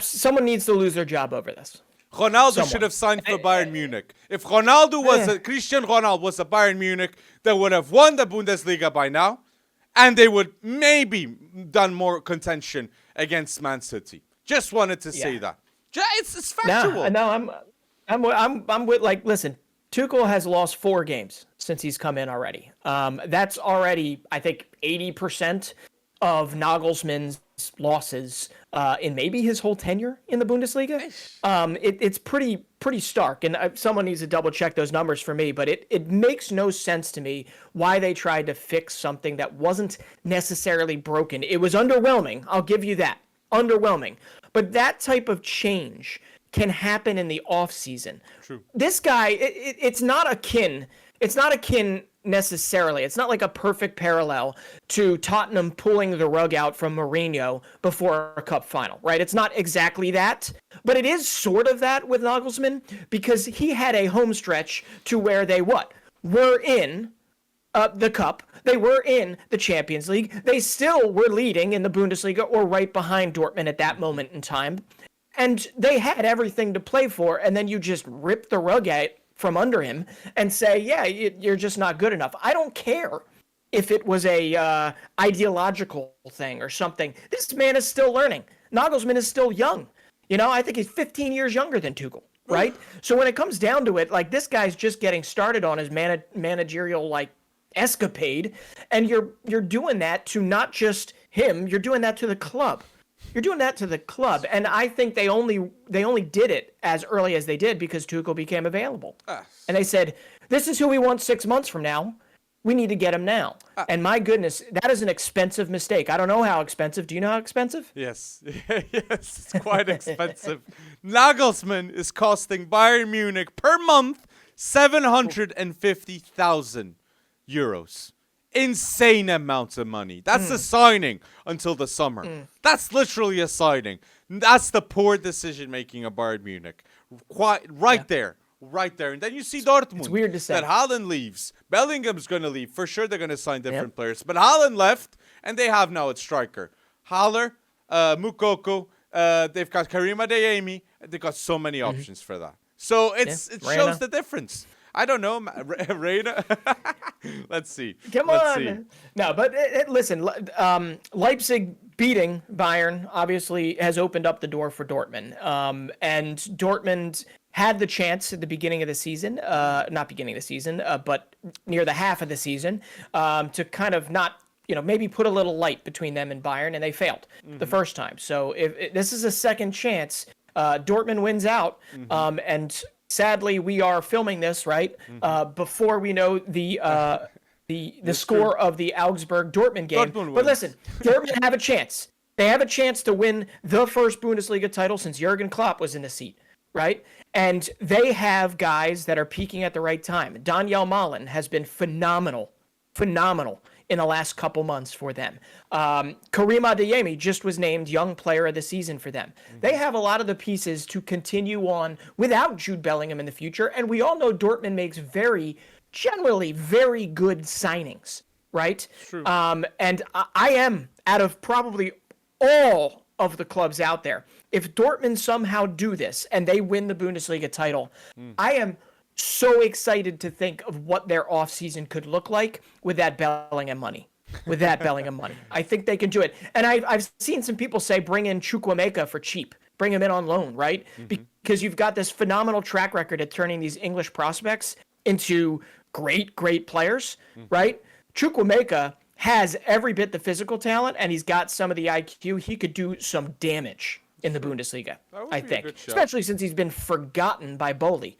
someone needs to lose their job over this. Ronaldo should have signed for Bayern Munich. If Cristiano Ronaldo was a Bayern Munich, they would have won the Bundesliga by now, and they would maybe done more contention against Man City. Just wanted to say that. It's factual. No, I'm with, like, listen, Tuchel has lost 4 games since he's come in already. That's already, I think, 80% of Nagelsmann's losses in maybe his whole tenure in the Bundesliga. It's pretty stark, and someone needs to double check those numbers for me, but it makes no sense to me why they tried to fix something that wasn't necessarily broken. It was underwhelming, I'll give you that. Underwhelming. But that type of change can happen in the off season. True. This guy, it's not akin necessarily. It's not like a perfect parallel to Tottenham pulling the rug out from Mourinho before a cup final, right? It's not exactly that, but it is sort of that with Nagelsmann, because he had a home stretch to where they were in the cup. They were in the Champions League. They still were leading in the Bundesliga or right behind Dortmund at that moment in time. And they had everything to play for, and then you just rip the rug out from under him and say, you're just not good enough. I don't care if it was a ideological thing or something. This man is still learning. Nagelsmann is still young. I think he's 15 years younger than Tuchel, right? So when it comes down to it, like, this guy's just getting started on his managerial, like, escapade, and you're doing that to not just him, you're doing that to the club. And I think they only did it as early as they did because Tuchel became available. And they said, this is who we want 6 months from now. We need to get him now. And my goodness, that is an expensive mistake. I don't know how expensive. Do you know how expensive? Yes, it's quite expensive. Nagelsmann is costing Bayern Munich per month 750,000 euros. Insane amounts of money. That's the signing until the summer. That's literally a signing. That's the poor decision making of Bayern Munich. Right there. And then you see Dortmund. It's weird to say that Haaland leaves. Bellingham's going to leave. For sure they're going to sign different players. But Haaland left, and they have now a striker. Haller, Mukoko, they've got Karim Adeyemi. They've got so many options for that. So it shows the difference. I don't know, Reina. Let's see. Come on. No, but listen, Leipzig beating Bayern obviously has opened up the door for Dortmund. And Dortmund had the chance at the beginning of the season, not beginning of the season, but near the half of the season, to kind of not, maybe put a little light between them and Bayern, and they failed the first time. So if this is a second chance, Dortmund wins out, and sadly, we are filming this before we know the score of the Augsburg-Dortmund game. But listen, Dortmund have a chance. They have a chance to win the first Bundesliga title since Jurgen Klopp was in the seat, right? And they have guys that are peaking at the right time. Daniel Malen has been phenomenal in the last couple months for them. Karim Adeyemi just was named Young Player of the Season for them. They have a lot of the pieces to continue on without Jude Bellingham in the future, and we all know Dortmund makes generally very good signings, right? True. And I am, out of probably all of the clubs out there, if Dortmund somehow do this and they win the Bundesliga title, I am so excited to think of what their offseason could look like with that Bellingham money. I think they can do it. And I've seen some people say bring in Chukwuemeka for cheap. Bring him in on loan, right? Because you've got this phenomenal track record at turning these English prospects into great players, right? Chukwuemeka has every bit the physical talent, and he's got some of the IQ. He could do some damage in the Bundesliga, I think, especially since he's been forgotten by Boli.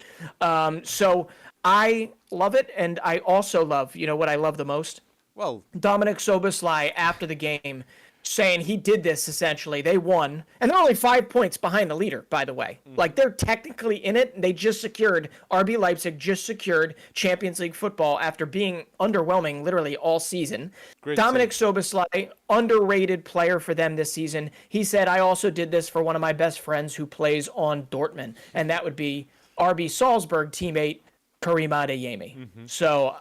So I love it, and I also love, what I love the most? Well, Dominic Soboslai after the game saying he did this essentially. They won, and they're only 5 points behind the leader, by the way. Like, they're technically in it. They just secured, RB Leipzig just secured Champions League football after being underwhelming literally all season. Dominic Soboslai, underrated player for them this season. He said, I also did this for one of my best friends who plays on Dortmund, and that would be RB Salzburg teammate Karim Adeyemi. So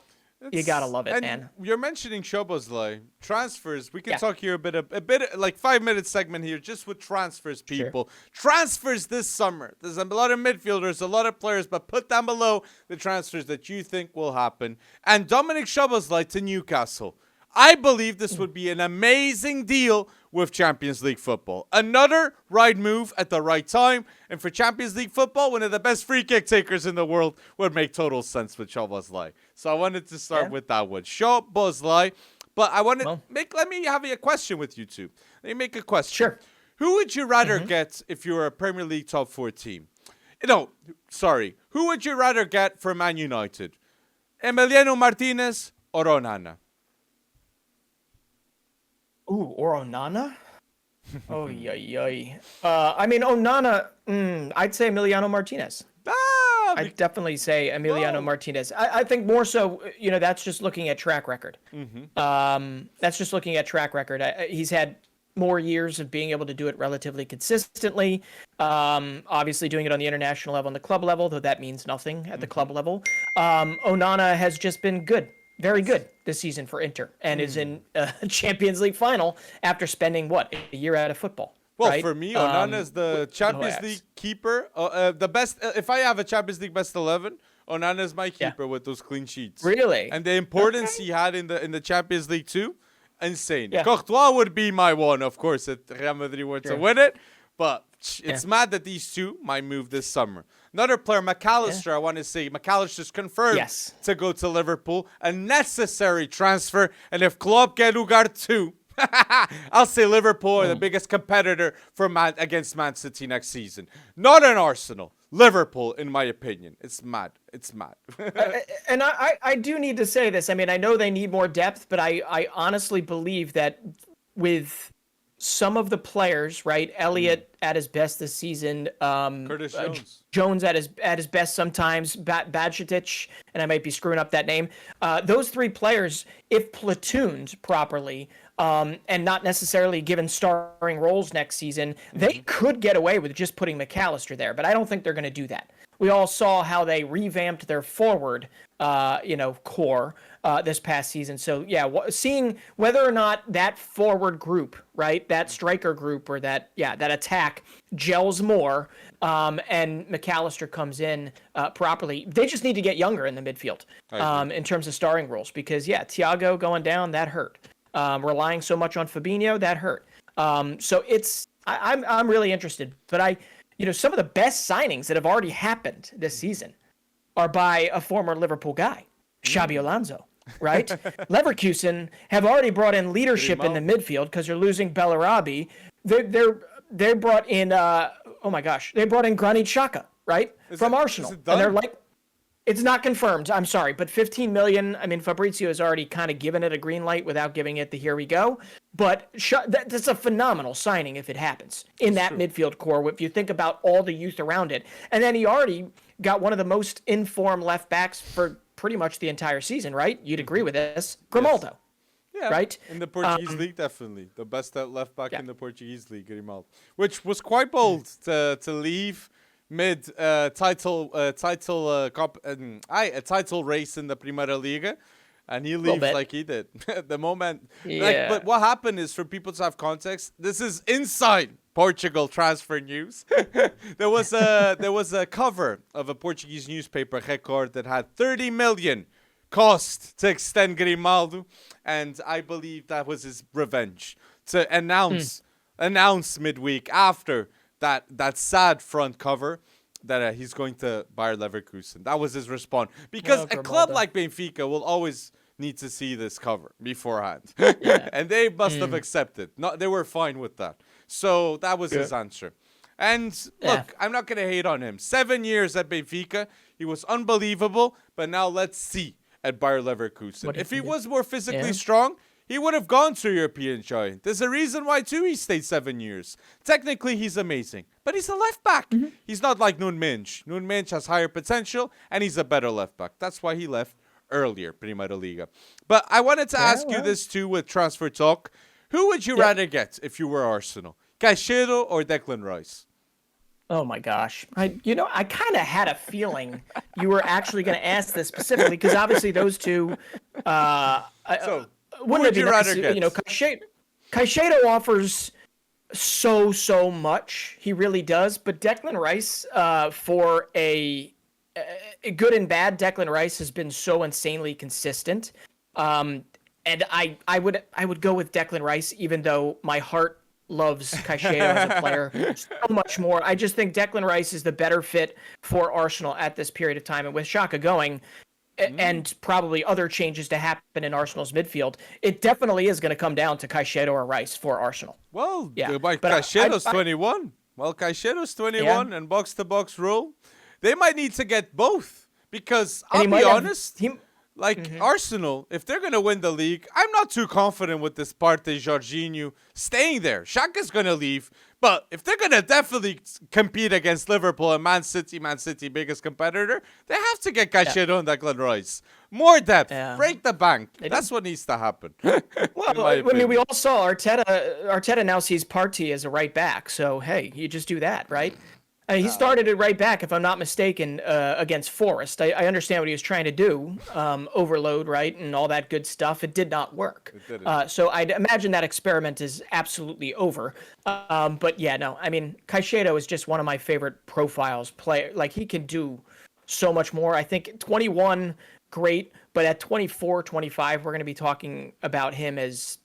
you gotta love it, man. You're mentioning Szoboszlai transfers. We can talk here a bit like 5 minute segment here, just with transfers, people. Sure. Transfers this summer. There's a lot of midfielders, a lot of players, but put down below the transfers that you think will happen. And Dominic Szoboszlai to Newcastle. I believe this would be an amazing deal with Champions League football. Another right move at the right time. And for Champions League football, one of the best free kick takers in the world would make total sense with Szoboszlai. So I wanted to start with that one. Szoboszlai. But I want to let me have a question with you two. Let me make a question. Sure. Who would you rather get if you were a Premier League top 4 team? Who would you rather get for Man United? Emiliano Martinez or Onana? Ooh, or Onana? Oh, yay. I mean, Onana, I'd say Emiliano Martinez. I'd definitely say Emiliano Martinez. I think more so, that's just looking at track record. That's just looking at track record. He's had more years of being able to do it relatively consistently. Obviously doing it on the international level, on the club level, though that means nothing at the club level. Onana has just been good. Very good this season for Inter, and is in a Champions League final after spending, a year out of football. Well, right? for me, Onana is the Champions League keeper. The best, if I have a Champions League best 11, Onana is my keeper with those clean sheets. Really? And the importance he had in the Champions League too, insane. Yeah. Courtois would be my one, of course, if Real Madrid were to win it. But it's mad that these two might move this summer. Another player, McAllister, I want to say. McAllister's confirmed to go to Liverpool. A necessary transfer. And if Klopp get lugar too, I'll say Liverpool are the biggest competitor for against Man City next season. Not an Arsenal. Liverpool, in my opinion. It's mad. It's mad. And I do need to say this. I mean, I know they need more depth, but I honestly believe that with some of the players, right? Elliott at his best this season. Curtis Jones. Jones at his best sometimes. Badžičić, and I might be screwing up that name. Those three players, if platooned properly, and not necessarily given starring roles next season, they could get away with just putting McAllister there. But I don't think they're going to do that. We all saw how they revamped their forward, core this past season. So, seeing whether or not that forward group, right, that striker group or that attack gels more and McAllister comes in properly. They just need to get younger in the midfield in terms of starring roles because, Thiago going down, that hurt. Relying so much on Fabinho, that hurt. So I'm really interested. But some of the best signings that have already happened this season are by a former Liverpool guy, Xabi Alonso, right? Leverkusen have already brought in leadership in the midfield because they're losing Bellarabi. They brought in they brought in Granit Xhaka, right, from Arsenal, and they're like. It's not confirmed. I'm sorry, but 15 million. I mean, Fabrizio has already kind of given it a green light without giving it the here we go. But that's a phenomenal signing if it happens in that midfield core. If you think about all the youth around it, and then he already got one of the most informed left backs for pretty much the entire season, right? You'd agree with this, Grimaldo. Yeah, right? In the Portuguese league, definitely the best left back in the Portuguese league, Grimaldo, which was quite bold to leave. Title race in the Primera Liga, and he leaves like he did. The moment, but what happened is, for people to have context, this is inside Portugal transfer news. There was a cover of a Portuguese newspaper, Record, that had 30 million cost to extend Grimaldo, and I believe that was his revenge to announce midweek after that sad front cover that he's going to Bayer Leverkusen. That was his response. Because a club like Benfica will always need to see this cover beforehand. Yeah. And they must have accepted. They were fine with that. So that was his answer. And look, I'm not going to hate on him. 7 years at Benfica. He was unbelievable. But now let's see at Bayer Leverkusen. If he was more physically strong, he would have gone to European giant. There's a reason why, too, he stayed 7 years. Technically, he's amazing. But he's a left back. He's not like Nuno Mendes. Nuno Mendes has higher potential, and he's a better left back. That's why he left earlier, Primeira Liga. But I wanted to ask you this, too, with transfer talk. Who would you rather get if you were Arsenal? Caicedo or Declan Rice? Oh, my gosh. I kind of had a feeling you were actually going to ask this specifically, because obviously those two... wouldn't it be nice? Caicedo offers so much. He really does. But Declan Rice, for a good and bad, Declan Rice has been so insanely consistent. And I would go with Declan Rice, even though my heart loves Caicedo as a player so much more. I just think Declan Rice is the better fit for Arsenal at this period of time. And with Xhaka going, and probably other changes to happen in Arsenal's midfield, it definitely is going to come down to Caicedo or Rice for Arsenal. Well, Caicedo's 21. Well, Caicedo's 21 and box-to-box rule. They might need to get both because I'll be honest, Arsenal, if they're going to win the league, I'm not too confident with this Partey, Jorginho staying there. Xhaka's going to leave. But if they're going to definitely compete against Liverpool and Man City, biggest competitor, they have to get Caicedo and Declan Rice. More depth. Break the bank. That's what needs to happen. Well, I mean, we all saw Arteta now sees Partey as a right back. So, hey, you just do that, right? He started it right back, if I'm not mistaken, against Forrest. I understand what he was trying to do, overload, right, and all that good stuff. It did not work. It didn't. So I'd imagine that experiment is absolutely over. But yeah, no, I mean, Caicedo is just one of my favorite profiles. Like, he can do so much more. I think 21, great, but at 24, 25, we're going to be talking about him as,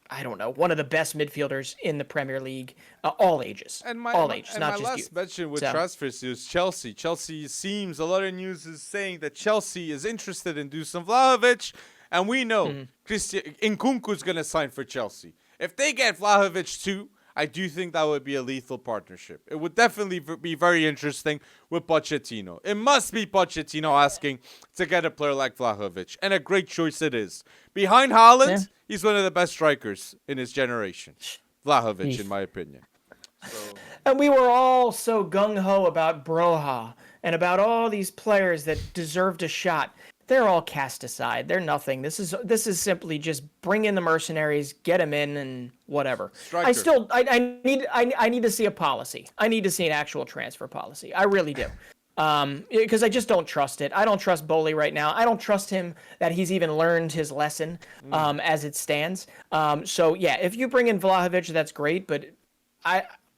I don't know, one of the best midfielders in the Premier League, all ages. All ages, not just youth. My last mention with transfers is Chelsea. A lot of news is saying that Chelsea is interested in Dusan Vlahovic, and we know Nkunku is going to sign for Chelsea. If they get Vlahovic too, I do think that would be a lethal partnership. It would definitely be very interesting with Pochettino. It must be Pochettino asking to get a player like Vlahovic, and a great choice it is. Behind Haaland, he's one of the best strikers in his generation. Vlahovic, in my opinion. And we were all so gung-ho about Broha and about all these players that deserved a shot. They're all cast aside. They're nothing. This is simply just bring in the mercenaries, get them in, and whatever. Striker. I need to see a policy. I need to see an actual transfer policy. I really do. Because I just don't trust it. I don't trust Bowley right now. I don't trust him that he's even learned his lesson as it stands. So yeah, if you bring in Vlahovic, that's great. But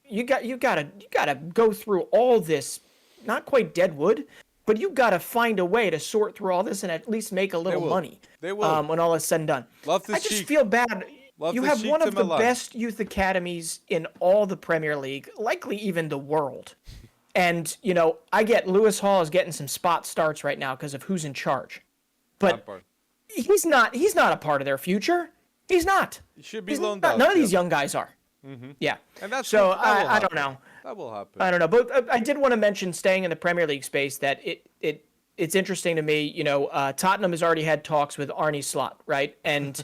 you gotta go through all this, not quite dead wood. But you've got to find a way to sort through all this and at least make a little money. They will. When all is said and done. I just feel bad. You have one of the best youth academies in all the Premier League, likely even the world. And, I get Lewis Hall is getting some spot starts right now because of who's in charge. But he's not a part of their future. He's not. He should be loaned out. None of these young guys are. Yeah. And that's so I don't know. That will happen. I don't know, but I did want to mention, staying in the Premier League space, that it's interesting to me. Tottenham has already had talks with Arne Slot, right, and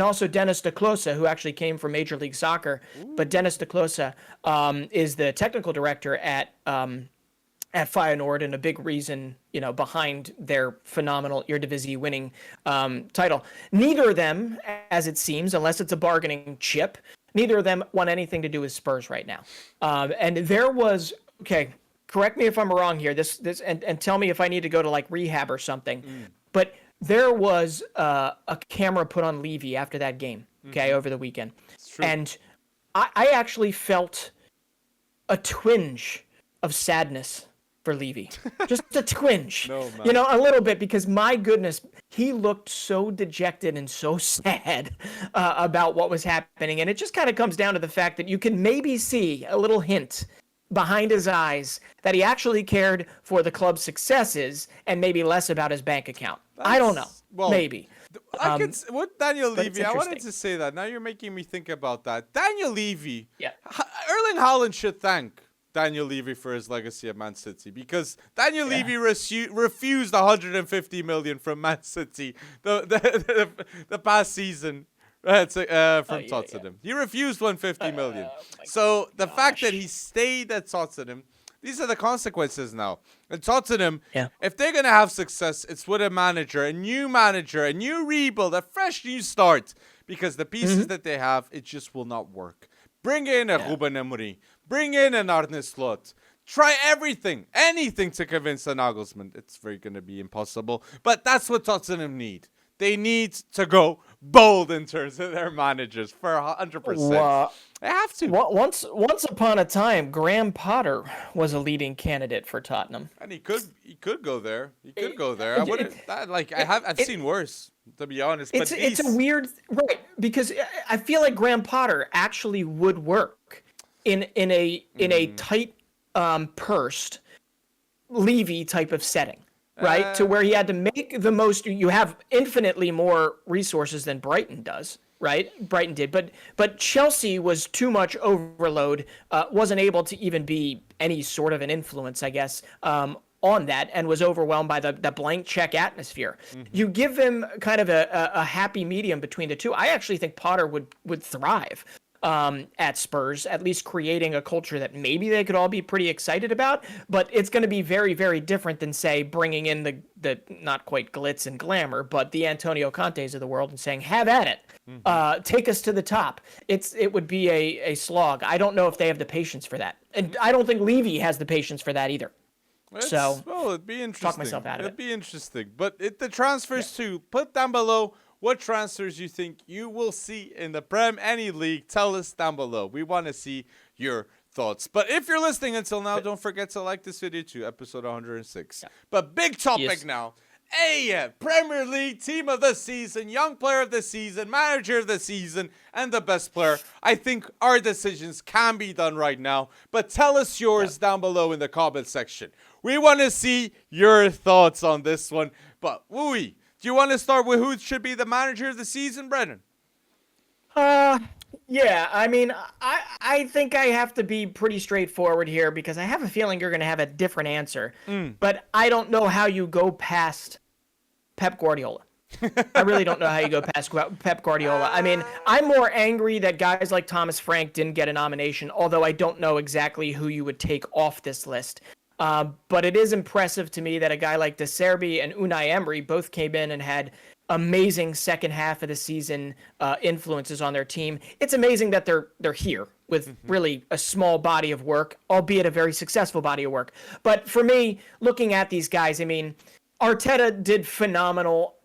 also Dennis de Kloese, who actually came from Major League Soccer. But Dennis de Kloese is the technical director at Feyenoord, and a big reason behind their phenomenal Eredivisie winning title. Neither of them, as it seems, unless it's a bargaining chip. Neither of them want anything to do with Spurs right now. And there was, correct me if I'm wrong here, this and tell me if I need to go to like rehab or something. But there was a camera put on Levy after that game, over the weekend. And I actually felt a twinge of sadness for Levy. Just a twinge. No, man. You know, a little bit, because my goodness, he looked so dejected and so sad about what was happening. And it just kind of comes down to the fact that you can maybe see a little hint behind his eyes that he actually cared for the club's successes and maybe less about his bank account. I don't know. Well, maybe. What Daniel Levy, I wanted to say that. Now you're making me think about that. Daniel Levy, Erling Haaland should thank Daniel Levy for his legacy at Man City, because Daniel Levy refused 150 million from Man City the past season from Tottenham. He refused 150 million. So the fact that he stayed at Tottenham, these are the consequences now. And Tottenham, if they're going to have success, it's with a manager, a new rebuild, a fresh new start, because the pieces that they have, it just will not work. Bring in a Ruben Amorim. Bring in an Arne Slot. Try anything to convince the Nagelsmann. It's very going to be impossible. But that's what Tottenham need. They need to go bold in terms of their managers for 100%. They have to. Once upon a time, Graham Potter was a leading candidate for Tottenham, and he could go there. I've seen worse, to be honest. But it's a weird, right? Because I feel like Graham Potter actually would work in a tight pursed Levy type of setting. Right, to where he had to make the most. You have infinitely more resources than Brighton does, right? Brighton did, but Chelsea was too much overload, wasn't able to even be any sort of an influence, I guess, on that, and was overwhelmed by the blank check atmosphere. You give him kind of a happy medium between the two. I actually think Potter would thrive at Spurs, at least creating a culture that maybe they could all be pretty excited about, but it's going to be very, very different than, say, bringing in the not quite glitz and glamour, but the Antonio Contes of the world and saying, have at it, take us to the top. It would be a slog. I don't know if they have the patience for that. And I don't think Levy has the patience for that either. It'd be interesting. Talk myself out of it. It'd be interesting. But the transfers too, put down below what transfers you think you will see in the Prem, any league. Tell us down below. We want to see your thoughts. But if you're listening until now, don't forget to like this video too, episode 106. Yeah. But big topic now. Premier League Team of the Season, Young Player of the Season, Manager of the Season, and the Best Player. I think our decisions can be done right now. But tell us yours down below in the comment section. We want to see your thoughts on this one. But, Wooey, do you want to start with who should be the Manager of the Season, Brennan? Yeah, I mean, I think I have to be pretty straightforward here, because I have a feeling you're going to have a different answer. But I don't know how you go past Pep Guardiola. I really don't know how you go past Pep Guardiola. I mean, I'm more angry that guys like Thomas Frank didn't get a nomination, although I don't know exactly who you would take off this list. But it is impressive to me that a guy like De Zerbi and Unai Emery both came in and had amazing second half of the season influences on their team. It's amazing that they're here with really a small body of work, albeit a very successful body of work. But for me, looking at these guys, I mean, Arteta did phenomenal,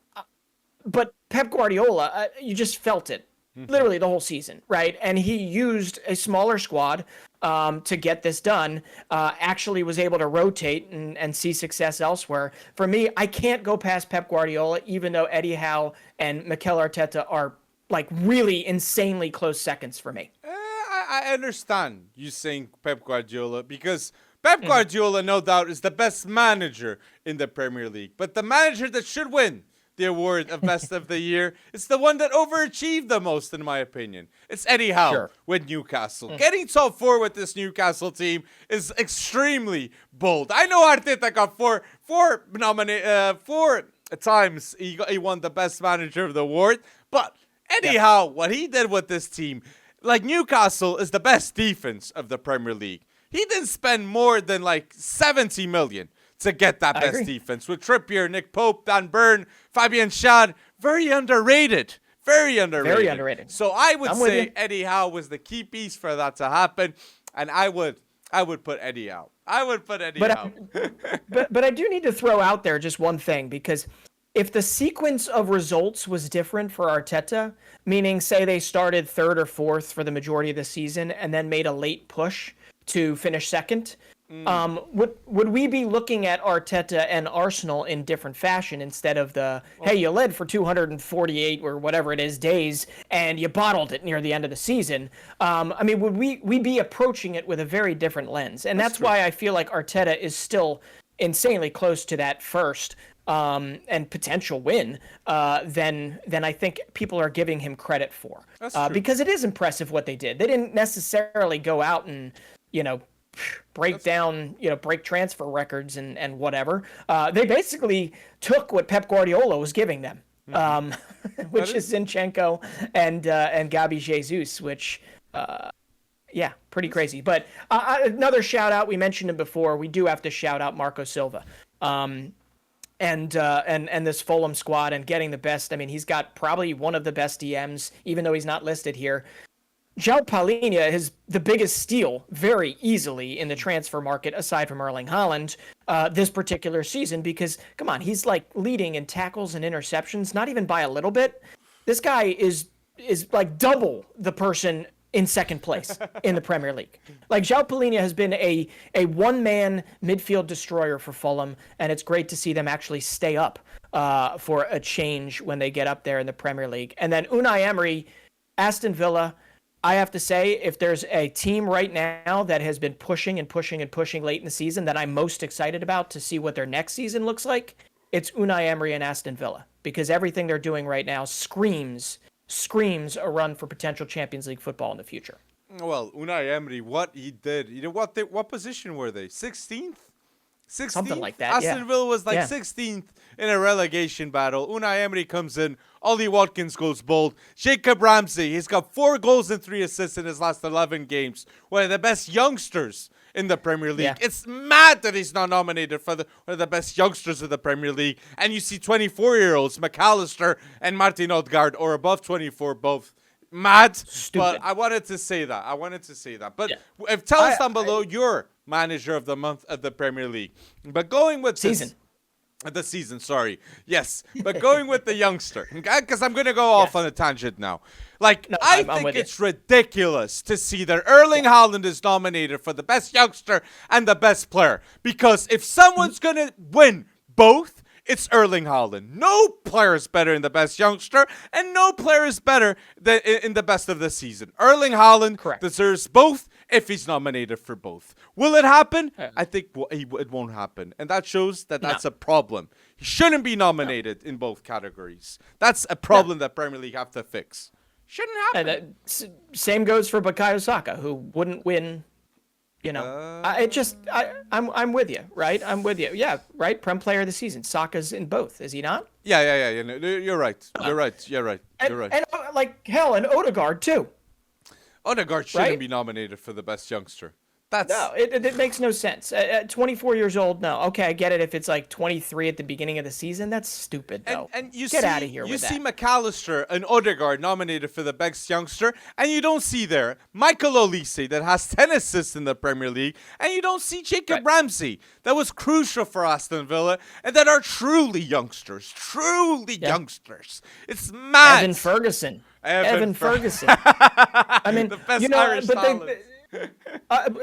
but Pep Guardiola, you just felt it literally the whole season, right? And he used a smaller squad to get this done, actually was able to rotate and see success elsewhere. For me, I can't go past Pep Guardiola, even though Eddie Howe and Mikel Arteta are like really insanely close seconds for me. I understand you saying Pep Guardiola, because Pep Guardiola, no doubt, is the best manager in the Premier League. But the manager that should win the award of Best of the Year, it's the one that overachieved the most, in my opinion. It's Eddie Howe with Newcastle. Getting top four with this Newcastle team is extremely bold. I know Arteta got four times he won the Best Manager of the award, but Eddie Howe, what he did with this team, like, Newcastle is the best defense of the Premier League. He didn't spend more than like 70 million to get that best defense with Trippier, Nick Pope, Dan Burn, Fabian Schär. Very underrated. Very underrated. So I would say Eddie Howe was the key piece for that to happen, and I would put Eddie out. I would put Eddie out. but I do need to throw out there just one thing, because if the sequence of results was different for Arteta, meaning say they started third or fourth for the majority of the season and then made a late push to finish second, would we be looking at Arteta and Arsenal in different fashion instead of hey, you led for 248 or whatever it is days and you bottled it near the end of the season? I mean, would we be approaching it with a very different lens? And that's why I feel like Arteta is still insanely close to that first and potential win than I think people are giving him credit for. Because it is impressive what they did. They didn't necessarily go out and, break transfer records and whatever. They basically took what Pep Guardiola was giving them, which is Zinchenko and Gabi Jesus, which, pretty crazy. But another shout out, we mentioned him before. We do have to shout out Marco Silva. And this Fulham squad and getting the best. I mean, he's got probably one of the best DMs, even though he's not listed here. João Palhinha is the biggest steal very easily in the transfer market, aside from Erling Haaland, this particular season, because, come on, he's like leading in tackles and interceptions, not even by a little bit. This guy is like double the person in second place in the Premier League. Like, João Palhinha has been a one-man midfield destroyer for Fulham, and it's great to see them actually stay up for a change when they get up there in the Premier League. And then Unai Emery, Aston Villa, I have to say, if there's a team right now that has been pushing and pushing and pushing late in the season that I'm most excited about to see what their next season looks like, it's Unai Emery and Aston Villa, because everything they're doing right now screams a run for potential Champions League football in the future. Well, Unai Emery, what he did, what position were they? 16th? 16th? Something like that, Aston Villa was 16th in a relegation battle. Unai Emery comes in. Ollie Watkins goes bold. Jacob Ramsey, he's got 4 goals and 3 assists in his last 11 games. One of the best youngsters in the Premier League. Yeah. It's mad that he's not nominated for one of the best youngsters of the Premier League. And you see 24-year-olds, McAllister and Martin Odegaard, or above 24, both. Mad. Stupid. But I wanted to say that. But if tell us down below your manager of the month of the Premier League. But going with the season, sorry. Yes, but going with the youngster, because I'm going to go off on a tangent now. I think it's ridiculous to see that Erling Haaland is nominated for the best youngster and the best player. Because if someone's going to win both, it's Erling Haaland. No player is better than the best youngster, and no player is better than in the best of the season. Erling Haaland deserves both if he's nominated for both. Will it happen? I think it won't happen. And that shows that that's a problem. He shouldn't be nominated in both categories. That's a problem that Premier League have to fix. Shouldn't happen. Same goes for Bukayo Saka, who wouldn't win. I'm with you, right? I'm with you. Yeah, right? Prem player of the season. Saka's in both, is he not? Yeah. You're right. You're right. And hell, and Odegaard, too. Odegaard shouldn't be nominated for the best youngster. No, it makes no sense. At 24 years old, no. Okay, I get it if it's like 23 at the beginning of the season. That's stupid, though. And get out of here with that. You see McAllister and Odegaard nominated for the best youngster, and you don't see there Michael Olise that has 10 assists in the Premier League, and you don't see Jacob Ramsey that was crucial for Aston Villa, and that are truly youngsters. Youngsters. It's mad. Evan Ferguson. I mean, the best Irish talent.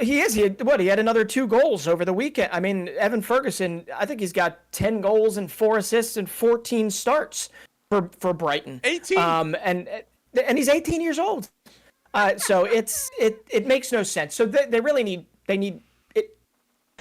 He is. He had another 2 goals over the weekend. I mean, Evan Ferguson, I think he's got 10 goals and 4 assists and 14 starts for Brighton. 18. And he's 18 years old. So it makes no sense. So they really need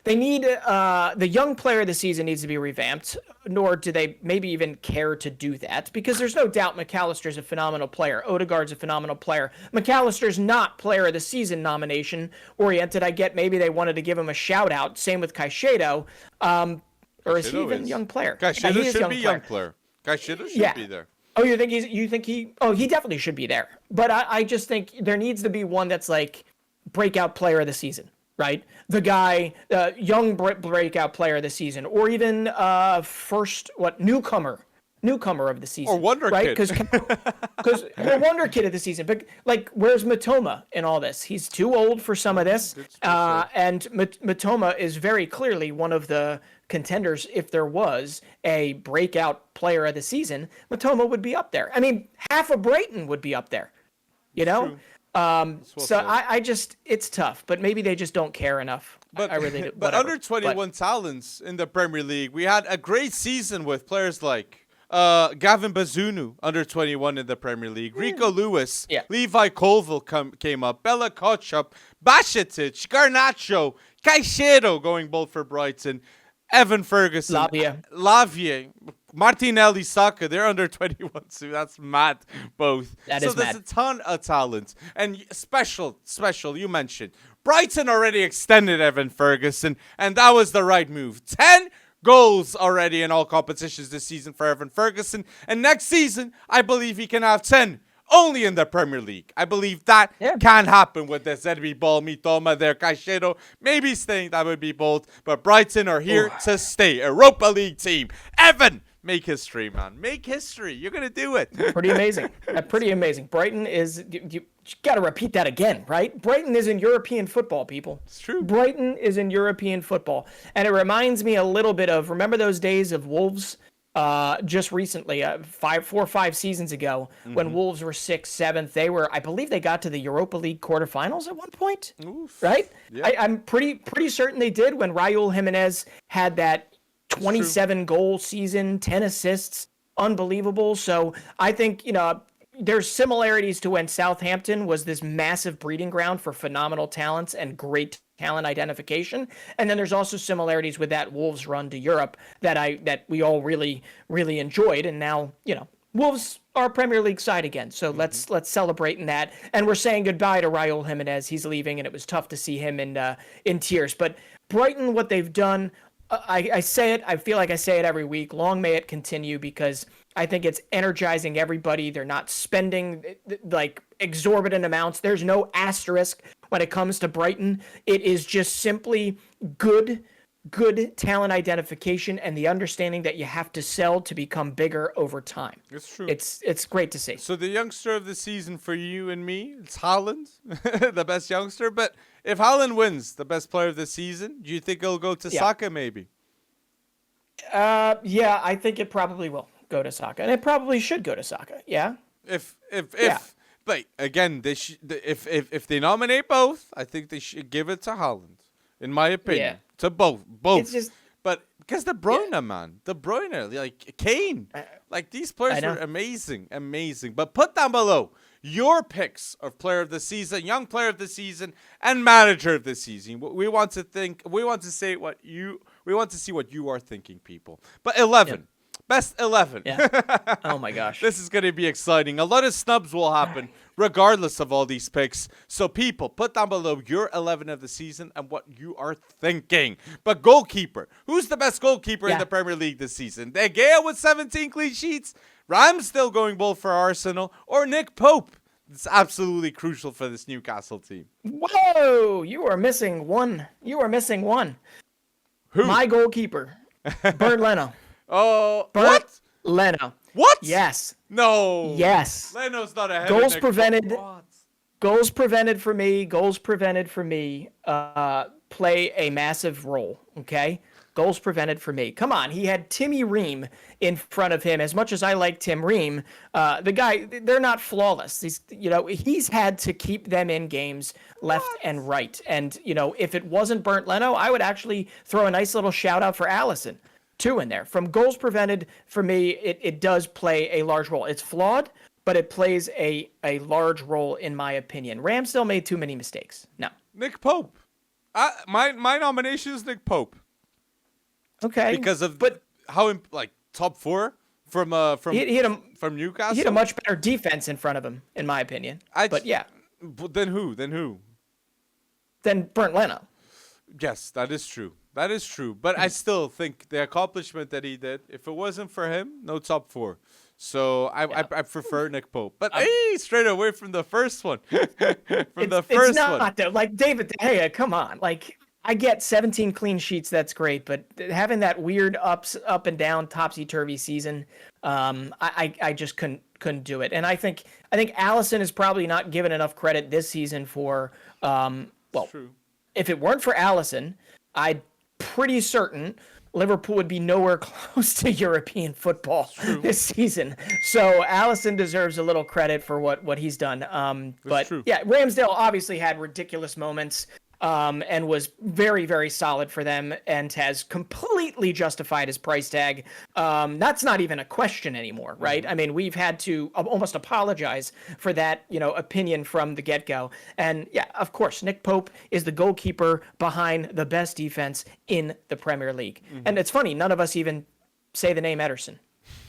the young player of the season needs to be revamped, nor do they maybe even care to do that, because there's no doubt McAllister's a phenomenal player. Odegaard's a phenomenal player. McAllister's not player of the season nomination oriented. I get maybe they wanted to give him a shout out. Same with Caicedo. Or is he even a young player? Caicedo should be young player. Caicedo should be there. Oh, you think he definitely should be there. But I just think there needs to be one that's like breakout player of the season. Right? The guy, young breakout player of the season, or even newcomer newcomer of the season. Or Wonderkid. Right? Because Wonderkid of the season. But, like, where's Matoma in all this? He's too old for some of this. And Matoma is very clearly one of the contenders. If there was a breakout player of the season, Matoma would be up there. I mean, half of Brighton would be up there. You know? I just, it's tough, but maybe they just don't care enough. But I really do. But under 21 talents in the Premier League, we had a great season with players like Gavin Bazunu, under 21 in the Premier League. Rico Lewis, Levi Colville came up, Bella Kotchup, Bashetic, Garnacho, Caicedo going bold for Brighton, Evan Ferguson, Lavia, Martinelli, Saka, they're under 21 too. That's mad, both. So there's a ton of talent. And special, you mentioned. Brighton already extended Evan Ferguson, and that was the right move. 10 goals already in all competitions this season for Evan Ferguson. And next season, I believe he can have 10 only in the Premier League. I believe that can happen with the ZB Ball, Mitoma there, Caicedo. Maybe staying, that would be bold. But Brighton are here to stay. Europa League team. Evan, make history, man. Make history. You're going to do it. Pretty amazing. Pretty amazing. Brighton is... You got to repeat that again, right? Brighton is in European football, people. It's true. Brighton is in European football. And it reminds me a little bit of, remember those days of Wolves just recently, 4 or 5 seasons ago, when Wolves were 6th, 7th. They were, I believe they got to the Europa League quarterfinals at one point, right? Yeah. I'm pretty certain they did when Raul Jimenez had that 27-goal season, 10 assists, unbelievable. So I think, there's similarities to when Southampton was this massive breeding ground for phenomenal talents and great talent identification. And then there's also similarities with that Wolves run to Europe that we all really, really enjoyed. And now, Wolves are a Premier League side again. So let's celebrate in that. And we're saying goodbye to Raul Jimenez. He's leaving, and it was tough to see him in tears. But Brighton, what they've done, I say it, I feel like I say it every week. Long may it continue, because I think it's energizing everybody. They're not spending like exorbitant amounts. There's no asterisk when it comes to Brighton. It is just simply good talent identification and the understanding that you have to sell to become bigger over time. It's true. It's great to see. So the youngster of the season for you and me, it's Haaland, the best youngster. But if Haaland wins the best player of the season, do you think it'll go to Saka maybe? Yeah, I think it probably will go to Saka, and it probably should go to Saka. Yeah. But again, if they nominate both, I think they should give it to Haaland, in my opinion. Yeah. To both. It's just, but because De Bruyne, man, De Bruyne, like Kane, like these players were amazing. But put down below your picks of player of the season, young player of the season, and manager of the season. We want to see what you are thinking, people. But 11. Yep. Best 11. Yeah. Oh, my gosh. This is going to be exciting. A lot of snubs will happen regardless of all these picks. So, people, put down below your 11 of the season and what you are thinking. But goalkeeper. Who's the best goalkeeper in the Premier League this season? De Gea with 17 clean sheets? Ramsdale going bold for Arsenal? Or Nick Pope? It's absolutely crucial for this Newcastle team. Whoa! You are missing one. Who? My goalkeeper. Bernd Leno. Oh, Bernd Leno. What? Yes. No. Yes. Leno's not ahead goals of prevented. Goals prevented for me. Play a massive role. Okay. Goals prevented for me. Come on. He had Timmy Ream in front of him. As much as I like Tim Ream, the guy, they're not flawless. He's had to keep them in games left and right. And, if it wasn't Bernd Leno, I would actually throw a nice little shout out for Alisson. 2 in there. From goals prevented, for me, it does play a large role. It's flawed, but it plays a large role in my opinion. Ramsdale made too many mistakes. No. Nick Pope. My nomination is Nick Pope. Okay. Because of how top 4 from Newcastle. He had a much better defense in front of him, in my opinion. Then who? Then Bernd Leno. Yes, that is true. But I still think the accomplishment that he did, if it wasn't for him, no top 4. So I prefer Nick Pope. But straight away from the first one. It's not though. Like David De Gea, come on. Like I get 17 clean sheets. That's great, but having that weird up and down, topsy turvy season, I just couldn't do it. And I think Allison is probably not given enough credit this season for. Well, True. if it weren't for Allison, I'm pretty certain Liverpool would be nowhere close to European football this season. So Allison deserves a little credit for what he's done. But true. yeah, Ramsdale obviously had ridiculous moments. And was very, very solid for them and has completely justified his price tag. That's not even a question anymore, right? I mean, we've had to almost apologize for that, opinion from the get-go. And yeah, of course, Nick Pope is the goalkeeper behind the best defense in the Premier League. And it's funny, none of us even say the name Ederson.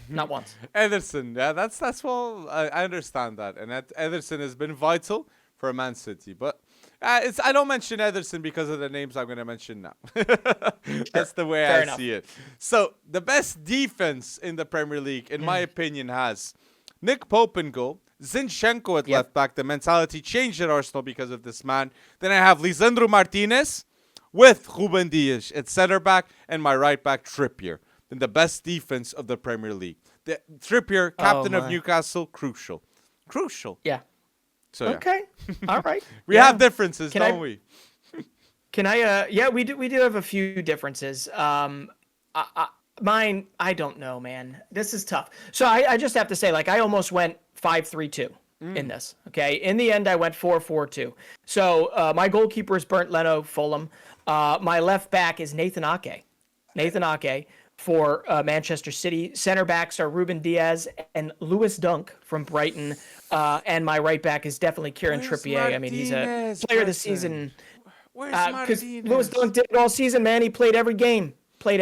Not once. Ederson, yeah, that's well, I understand that. And Ederson has been vital for Man City, but I don't mention Ederson because of the names I'm going to mention now. That's the way Fair I enough. see it. So the best defense in the Premier League, in my opinion, has Nick Pope in goal, Zinchenko at left back. The mentality changed at Arsenal because of this man. Then I have Lisandro Martinez with Ruben Dias at center back, and my right back Trippier. Then the best defense of the Premier League. The Trippier, captain of Newcastle, crucial. Yeah. So yeah. Okay. All right. We have differences, Can don't we? Can I? Yeah, we do have a few differences. Mine, I don't know, man. This is tough. So I just have to say, I almost went 5-3-2 in this. Okay. In the end, I went 4-4-2. So my goalkeeper is Bernd Leno, Fulham. My left back is Nathan Ake for Manchester City. Center backs are Ruben Diaz and Lewis Dunk from Brighton. And my right back is definitely Kieran Trippier. I mean, he's a player of the season. Because Lewis Dunk did it all season, man. He played every game. Played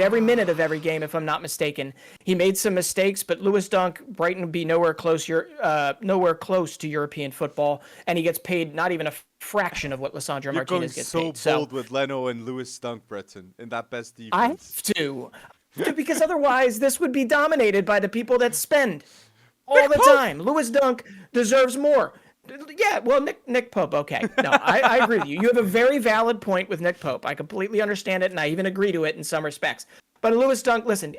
every minute of every game, if I'm not mistaken. He made some mistakes, but Lewis Dunk, Brighton would be nowhere close to European football, and he gets paid not even a fraction of what Lisandro Martinez gets paid. You're going so bold with Leno and Lewis Dunk, Breton, in that best defense. I have to, because otherwise this would be dominated by the people that spend all the time. Lewis Dunk deserves more. Yeah, well, Nick Pope, okay. No, I agree with you. You have a very valid point with Nick Pope. I completely understand it, and I even agree to it in some respects. But Lewis Dunk, listen,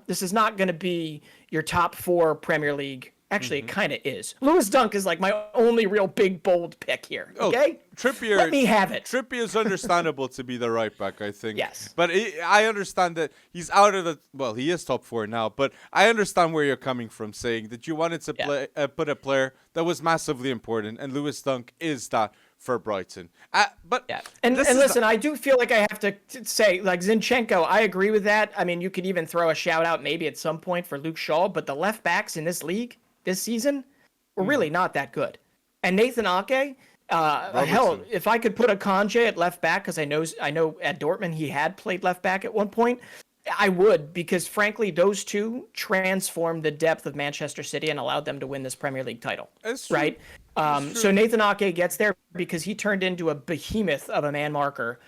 this is not gonna be your top 4 Premier League. Actually, it kind of is. Lewis Dunk is like my only real big, bold pick here. Okay? Trippier. Let me have it. Trippier is understandable to be the right back, I think. Yes. But I understand that he's out of the... Well, he is top 4 now, but I understand where you're coming from, saying that you wanted to put a player that was massively important, and Lewis Dunk is that for Brighton. But yeah. And listen, I do feel like I have to say, Zinchenko, I agree with that. I mean, you could even throw a shout out maybe at some point for Luke Shaw, but the left backs in this league this season were really not that good. And Nathan Ake, hell, if I could put a Kanji at left back, because I know at Dortmund he had played left back at one point, I would, because frankly, those two transformed the depth of Manchester City and allowed them to win this Premier League title. That's true. Right? So Nathan Ake gets there because he turned into a behemoth of a man marker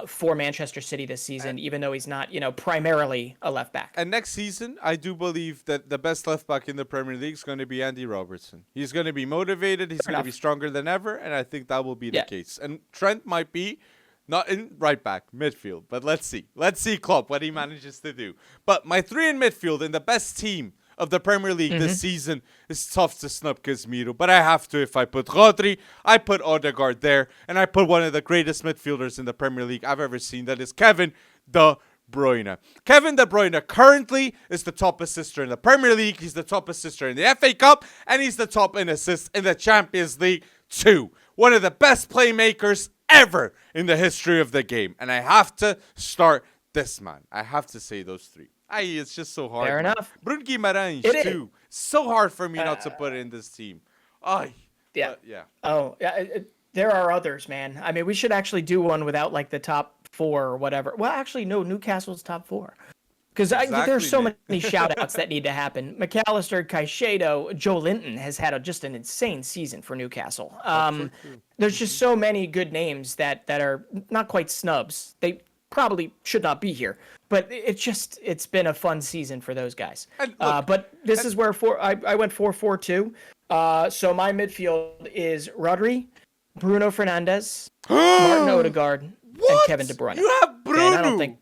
for Manchester City this season, even though he's not, primarily a left back. And next season, I do believe that the best left back in the Premier League is going to be Andy Robertson. He's going to be motivated. He's going to be stronger than ever, and I think that will be the case. And Trent might be not in right back, midfield, but let's see. Let's see Klopp, what he manages to do. But my 3 in midfield and the best team of the Premier League this season is tough to snub Casemiro, but I have to. If I put Rodri, I put Odegaard there, and I put one of the greatest midfielders in the Premier League I've ever seen. That is Kevin De Bruyne. Kevin De Bruyne currently is the top assister in the Premier League. He's the top assister in the FA Cup, and he's the top in assists in the Champions League too. One of the best playmakers ever in the history of the game, and I have to start this man. I have to say those 3. It's just so hard. Fair enough. Bruno Guimarães too. So hard for me not to put in this team. Yeah. Yeah. Oh, yeah. There are others, man. I mean, we should actually do one without the top 4 or whatever. Well, actually, no. Newcastle's top 4. Because there's so many shout-outs that need to happen. McAllister, Caicedo, Joe Linton has had just an insane season for Newcastle. There's just so many good names that are not quite snubs. They probably should not be here. But it's been a fun season for those guys. But this is where I went 4-4-2. So my midfield is Rodri, Bruno Fernandes, Martin Odegaard, and Kevin De Bruyne. You have Bruno. Okay, I don't think.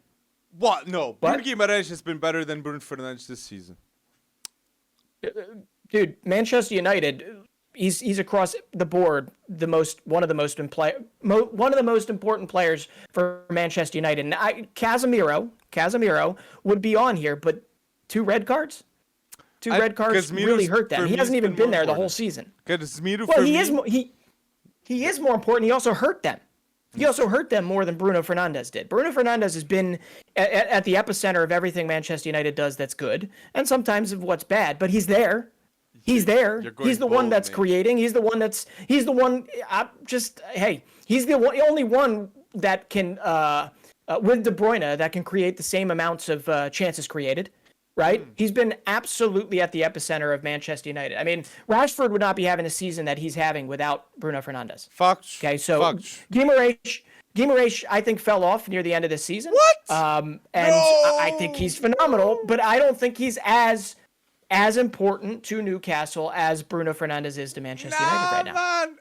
What? No. What? Bruno Guimaraes has been better than Bruno Fernandes this season. Dude, Manchester United, he's across the board one of the most important players for Manchester United. And Casemiro would be on here, but 2 red cards. Red cards really hurt them. He hasn't even been there the whole season. Well, he is more important. He also hurt them. He also hurt them more than Bruno Fernandes did. Bruno Fernandes has been at the epicenter of everything Manchester United does that's good, and sometimes of what's bad. But he's there. He's there. He's the one that's creating. He's the one. He's the only one that can with De Bruyne that can create the same amounts of chances created. Right? He's been absolutely at the epicenter of Manchester United. I mean, Rashford would not be having a season that he's having without Bruno Fernandes. Okay, so Guimaraes, I think, fell off near the end of this season. What? I think he's phenomenal, but I don't think he's as important to Newcastle as Bruno Fernandes is to Manchester United right now. Man,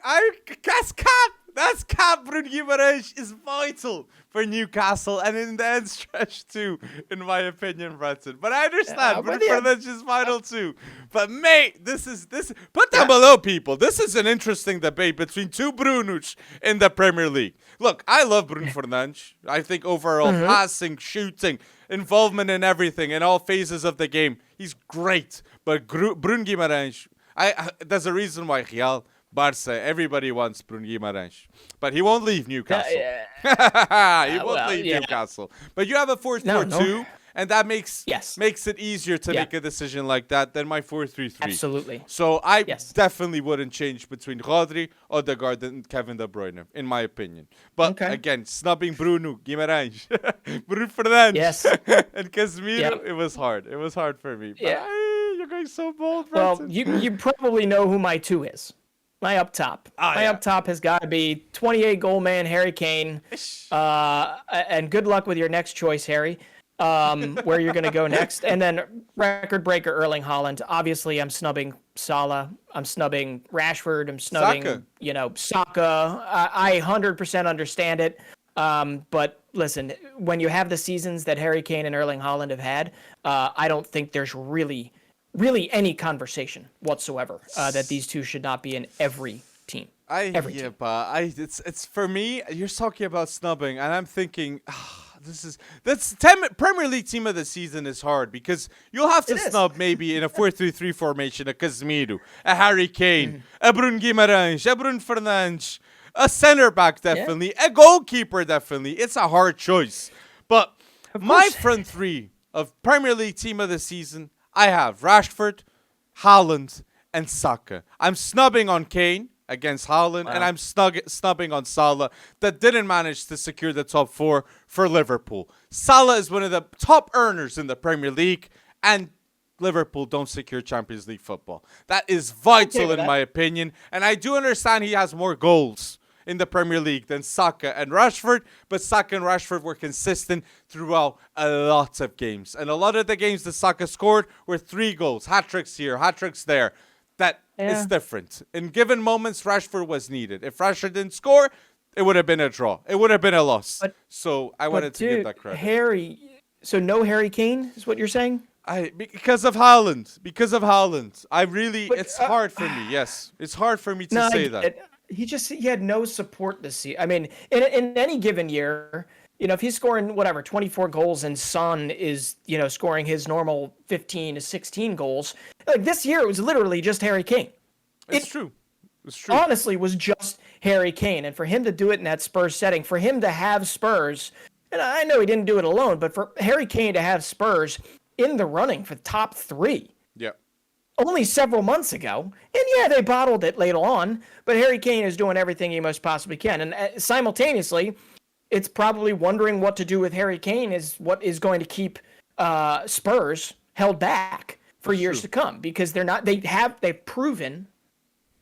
that's cap. That's cap. Bruno Guimaraes is vital for Newcastle and in the end stretch too, in my opinion, Brenton. But I understand Bruno Fernandes is vital too. But mate, this put down below, people. This is an interesting debate between 2 Brunos in the Premier League. Look, I love Bruno Fernandes. I think overall passing, shooting, involvement in everything, in all phases of the game, he's great. But Bruno Guimaraes, there's a reason why Real, Barca, everybody wants Bruno Guimaraes. But he won't leave Newcastle. He won't leave Newcastle. But you have a 4-4-2, and that makes it easier to make a decision like that than my 4-3-3. Absolutely. So I definitely wouldn't change between Rodri, Odegaard, and Kevin De Bruyne, in my opinion. But again, snubbing Bruno Guimaraes, Bruno Fernandes, and Casemiro, it was hard. It was hard for me. But you're going so bold, Brenton. Well, you probably know who my 2 is. My up top. Up top has got to be 28 goal man Harry Kane. And good luck with your next choice, Harry. Where you're going to go next. And then record breaker Erling Haaland. Obviously, I'm snubbing Salah. I'm snubbing Rashford. I'm snubbing, Saka. I 100% understand it. But listen, when you have the seasons that Harry Kane and Erling Haaland have had, I don't think there's really any conversation whatsoever that these 2 should not be in every team. It's for me. You're talking about snubbing, and I'm thinking, that's Premier League team of the season is hard because you'll have to snub maybe in a 4-3-3 formation a Casemiro, a Harry Kane, a Bruno Guimaraes, a Bruno Fernandes, a center back definitely, a goalkeeper definitely. It's a hard choice, but my front 3 of Premier League team of the season, I have Rashford, Haaland, and Saka. I'm snubbing on Kane against Haaland, and I'm snubbing on Salah that didn't manage to secure the top 4 for Liverpool. Salah is one of the top earners in the Premier League, and Liverpool don't secure Champions League football. That is vital in my opinion, and I do understand he has more goals in the Premier League than Saka and Rashford, but Saka and Rashford were consistent throughout a lot of games. And a lot of the games that Saka scored were 3 goals, hat-tricks here, hat-tricks there. That is different. In given moments, Rashford was needed. If Rashford didn't score, it would have been a draw. It would have been a loss. So I wanted to give that credit. So no Harry Kane is what you're saying? Because of Haaland. It's hard for me. Yes, it's hard for me to say that. He had no support this season. I mean, in any given year, if he's scoring 24 goals and Son is, scoring his normal 15 to 16 goals, like this year it was literally just Harry Kane. It's true. Honestly, was just Harry Kane, and for him to do it in that Spurs setting, for him to have Spurs, and I know he didn't do it alone, but for Harry Kane to have Spurs in the running for top 3. Yeah. Only several months ago. And they bottled it later on, but Harry Kane is doing everything he most possibly can. And simultaneously, it's probably wondering what to do with Harry Kane is what is going to keep Spurs held back for years to come, because they've proven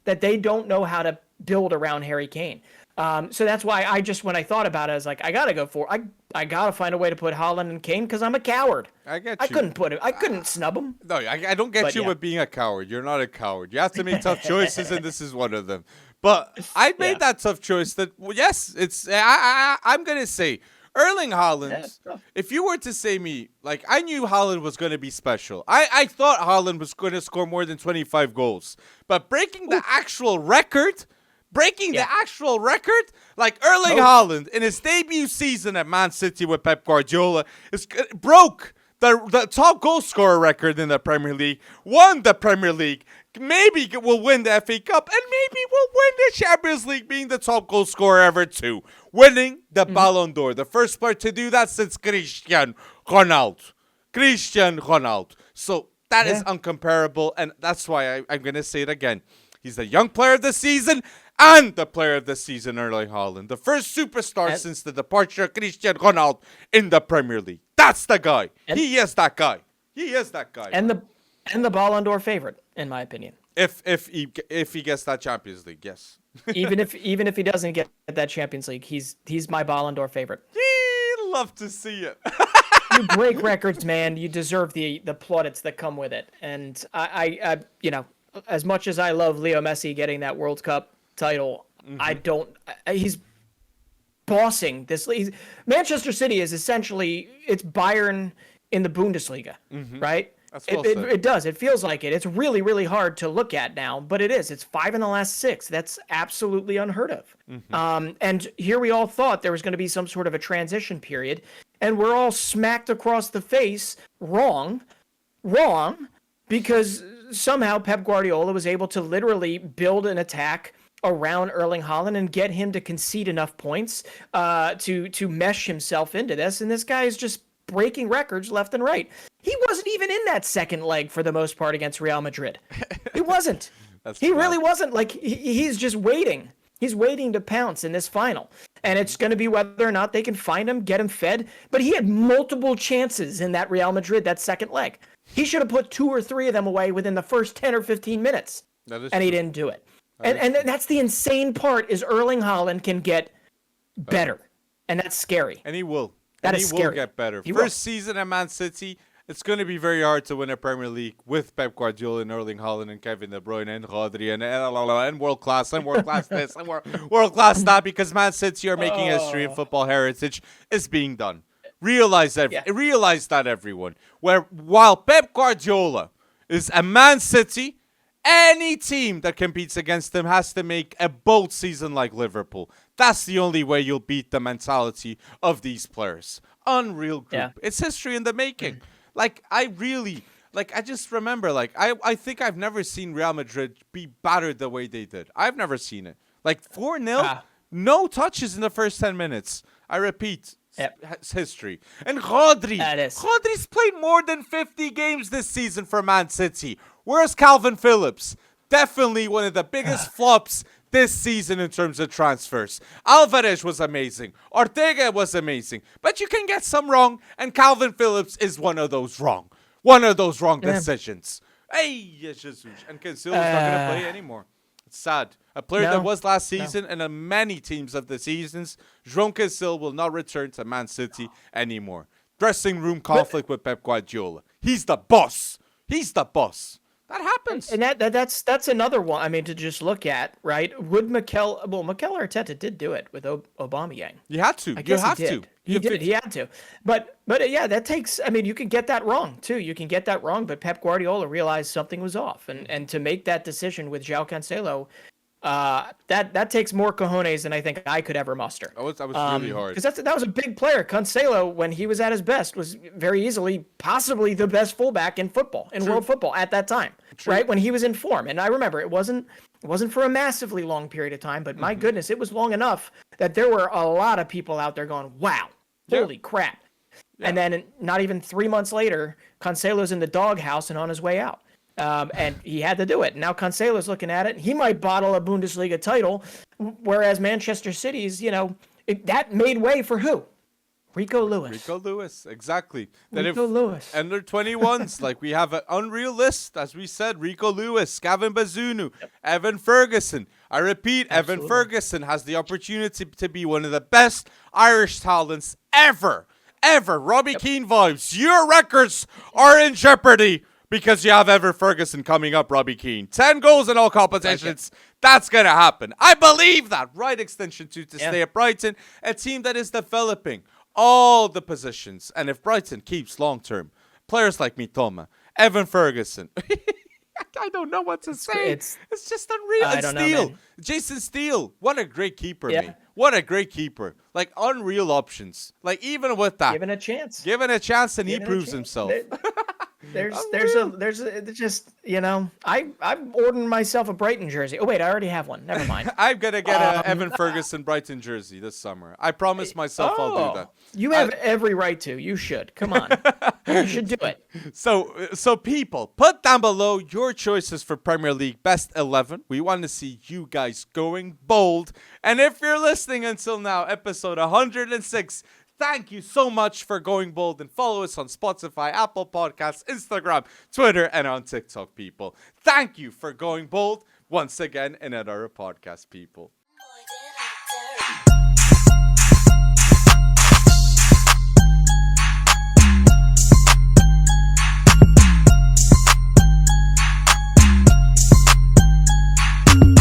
that they don't know how to build around Harry Kane. So that's why when I thought about it, I was like, I gotta go for I gotta find a way to put Haaland and Kane because I'm a coward. I get I you. couldn't put him. I couldn't snub him. No, I don't get But you yeah. with being a coward. You're not a coward. You have to make tough choices, and this is one of them. But I made Yeah. that tough choice. That yes, I'm gonna say Erling Haaland. Yeah. If you were to say me, like I knew Haaland was gonna be special. I thought Haaland was gonna score more than 25 goals. But breaking the actual record. The actual record, like Erling Haaland in his debut season at Man City with Pep Guardiola, broke the top goal scorer record in the Premier League, won the Premier League, maybe will win the FA Cup, and maybe will win the Champions League, being the top goal scorer ever too, winning the Ballon d'Or, the first player to do that since Cristiano Ronaldo. So that is uncomparable, and that's why I'm going to say it again. He's the young player of the season and the player of the season, Erling Haaland. The first superstar since the departure of Cristiano Ronaldo in the Premier League. That's the guy. He is that guy. And the Ballon d'Or favorite, in my opinion. If he gets that Champions League, yes. even if he doesn't get that Champions League, he's my Ballon d'Or favorite. Love to see it. You break records, man. You deserve the plaudits that come with it. And I as much as I love Leo Messi getting that World Cup title, he's bossing this league. Manchester City is essentially, it's Bayern in the Bundesliga, right? That's well it, said. it does. It feels like it. It's really, really hard to look at now, but it is. It's 5 in the last 6. That's absolutely unheard of. And here we all thought there was going to be some sort of a transition period, and we're all smacked across the face wrong, because somehow Pep Guardiola was able to literally build an attack around Erling Haaland and get him to concede enough points to mesh himself into this. And this guy is just breaking records left and right. He wasn't even in that second leg for the most part against Real Madrid. He wasn't. He really wasn't. Like, he's just waiting. He's waiting to pounce in this final. And it's going to be whether or not they can find him, get him fed. But he had multiple chances in that Real Madrid, that second leg. He should have put 2 or 3 of them away within the first 10 or 15 minutes. And he didn't do it. And that's the insane part, is Erling Haaland can get better. And that's scary. And he will. That he is scary. will get better. He will. First season at Man City, it's going to be very hard to win a Premier League with Pep Guardiola and Erling Haaland and Kevin De Bruyne and Rodri and world class this and world class that, because Man City are making history in football heritage. Is being done. Realize that, everyone. While Pep Guardiola is a Man City, any team that competes against them has to make a bold season like Liverpool. That's the only way you'll beat the mentality of these players. Unreal group. Yeah. It's history in the making. I just remember, I think I've never seen Real Madrid be battered the way they did. I've never seen it. 4-0, no touches in the first 10 minutes. I repeat, it's history. And Rodri's played more than 50 games this season for Man City. Where's Calvin Phillips? Definitely one of the biggest flops this season in terms of transfers. Alvarez was amazing. Ortega was amazing. But you can get some wrong, and Calvin Phillips is one of those wrong. Decisions. Hey, Jesus. And Cancelo's not going to play anymore. It's sad. A player that was last season and in many teams of the seasons, João Cancelo will not return to Man City anymore. Dressing room conflict with Pep Guardiola. He's the boss. That happens. And that's another one. I mean, to just look at, right? Would Mikel Arteta did do it with Aubameyang. You had to. I guess you have he did. to. He did. He had to. But yeah, that takes. I mean, you can get that wrong too. You can get that wrong. But Pep Guardiola realized something was off, and to make that decision with João Cancelo, that takes more cojones than I think I could ever muster. That was really hard. Because that was a big player. Cancelo, when he was at his best, was very easily possibly the best fullback in football, in world football at that time. True. Right, when he was in form. And I remember it wasn't for a massively long period of time, but my goodness, it was long enough that there were a lot of people out there going, wow, holy crap. Yeah. And then not even 3 months later, Cancelo's in the doghouse and on his way out. And he had to do it. Now Cancelo's looking at it. He might bottle a Bundesliga title, whereas Manchester City's, that made way for who? Rico Lewis. Rico Lewis, exactly. Then Rico Lewis. Under 21s, like we have an unreal list, as we said, Rico Lewis, Gavin Bazunu, Evan Ferguson. I repeat, Absolutely. Evan Ferguson has the opportunity to be one of the best Irish talents ever. Robbie Keane vibes. Your records are in jeopardy because you have Evan Ferguson coming up, Robbie Keane. 10 goals in all competitions. That's going to happen. I believe that. Right extension to stay at Brighton, a team that is developing all the positions. And if Brighton keeps long-term, players like Mitoma, Evan Ferguson, I don't know what to say. It's just unreal. I don't know, man. Jason Steele, what a great keeper, Yeah. mate. What a great keeper. Like, unreal options. Like, even with that. Given a chance. Given a chance, and he proves himself. There's just, you know, I'm ordering myself a Brighton jersey. Oh wait, I already have one. Never mind. I'm gonna get a Evan Ferguson Brighton jersey this summer. I promise myself I'll do that. You have every right to. You should. Come on. You should do it. So people, put down below your choices for Premier League Best 11. We want to see you guys going bold. And if you're listening until now, episode 106, thank you so much for going bold, and follow us on Spotify, Apple Podcasts, Instagram, Twitter, and on TikTok, people. Thank you for going bold once again in another podcast, people.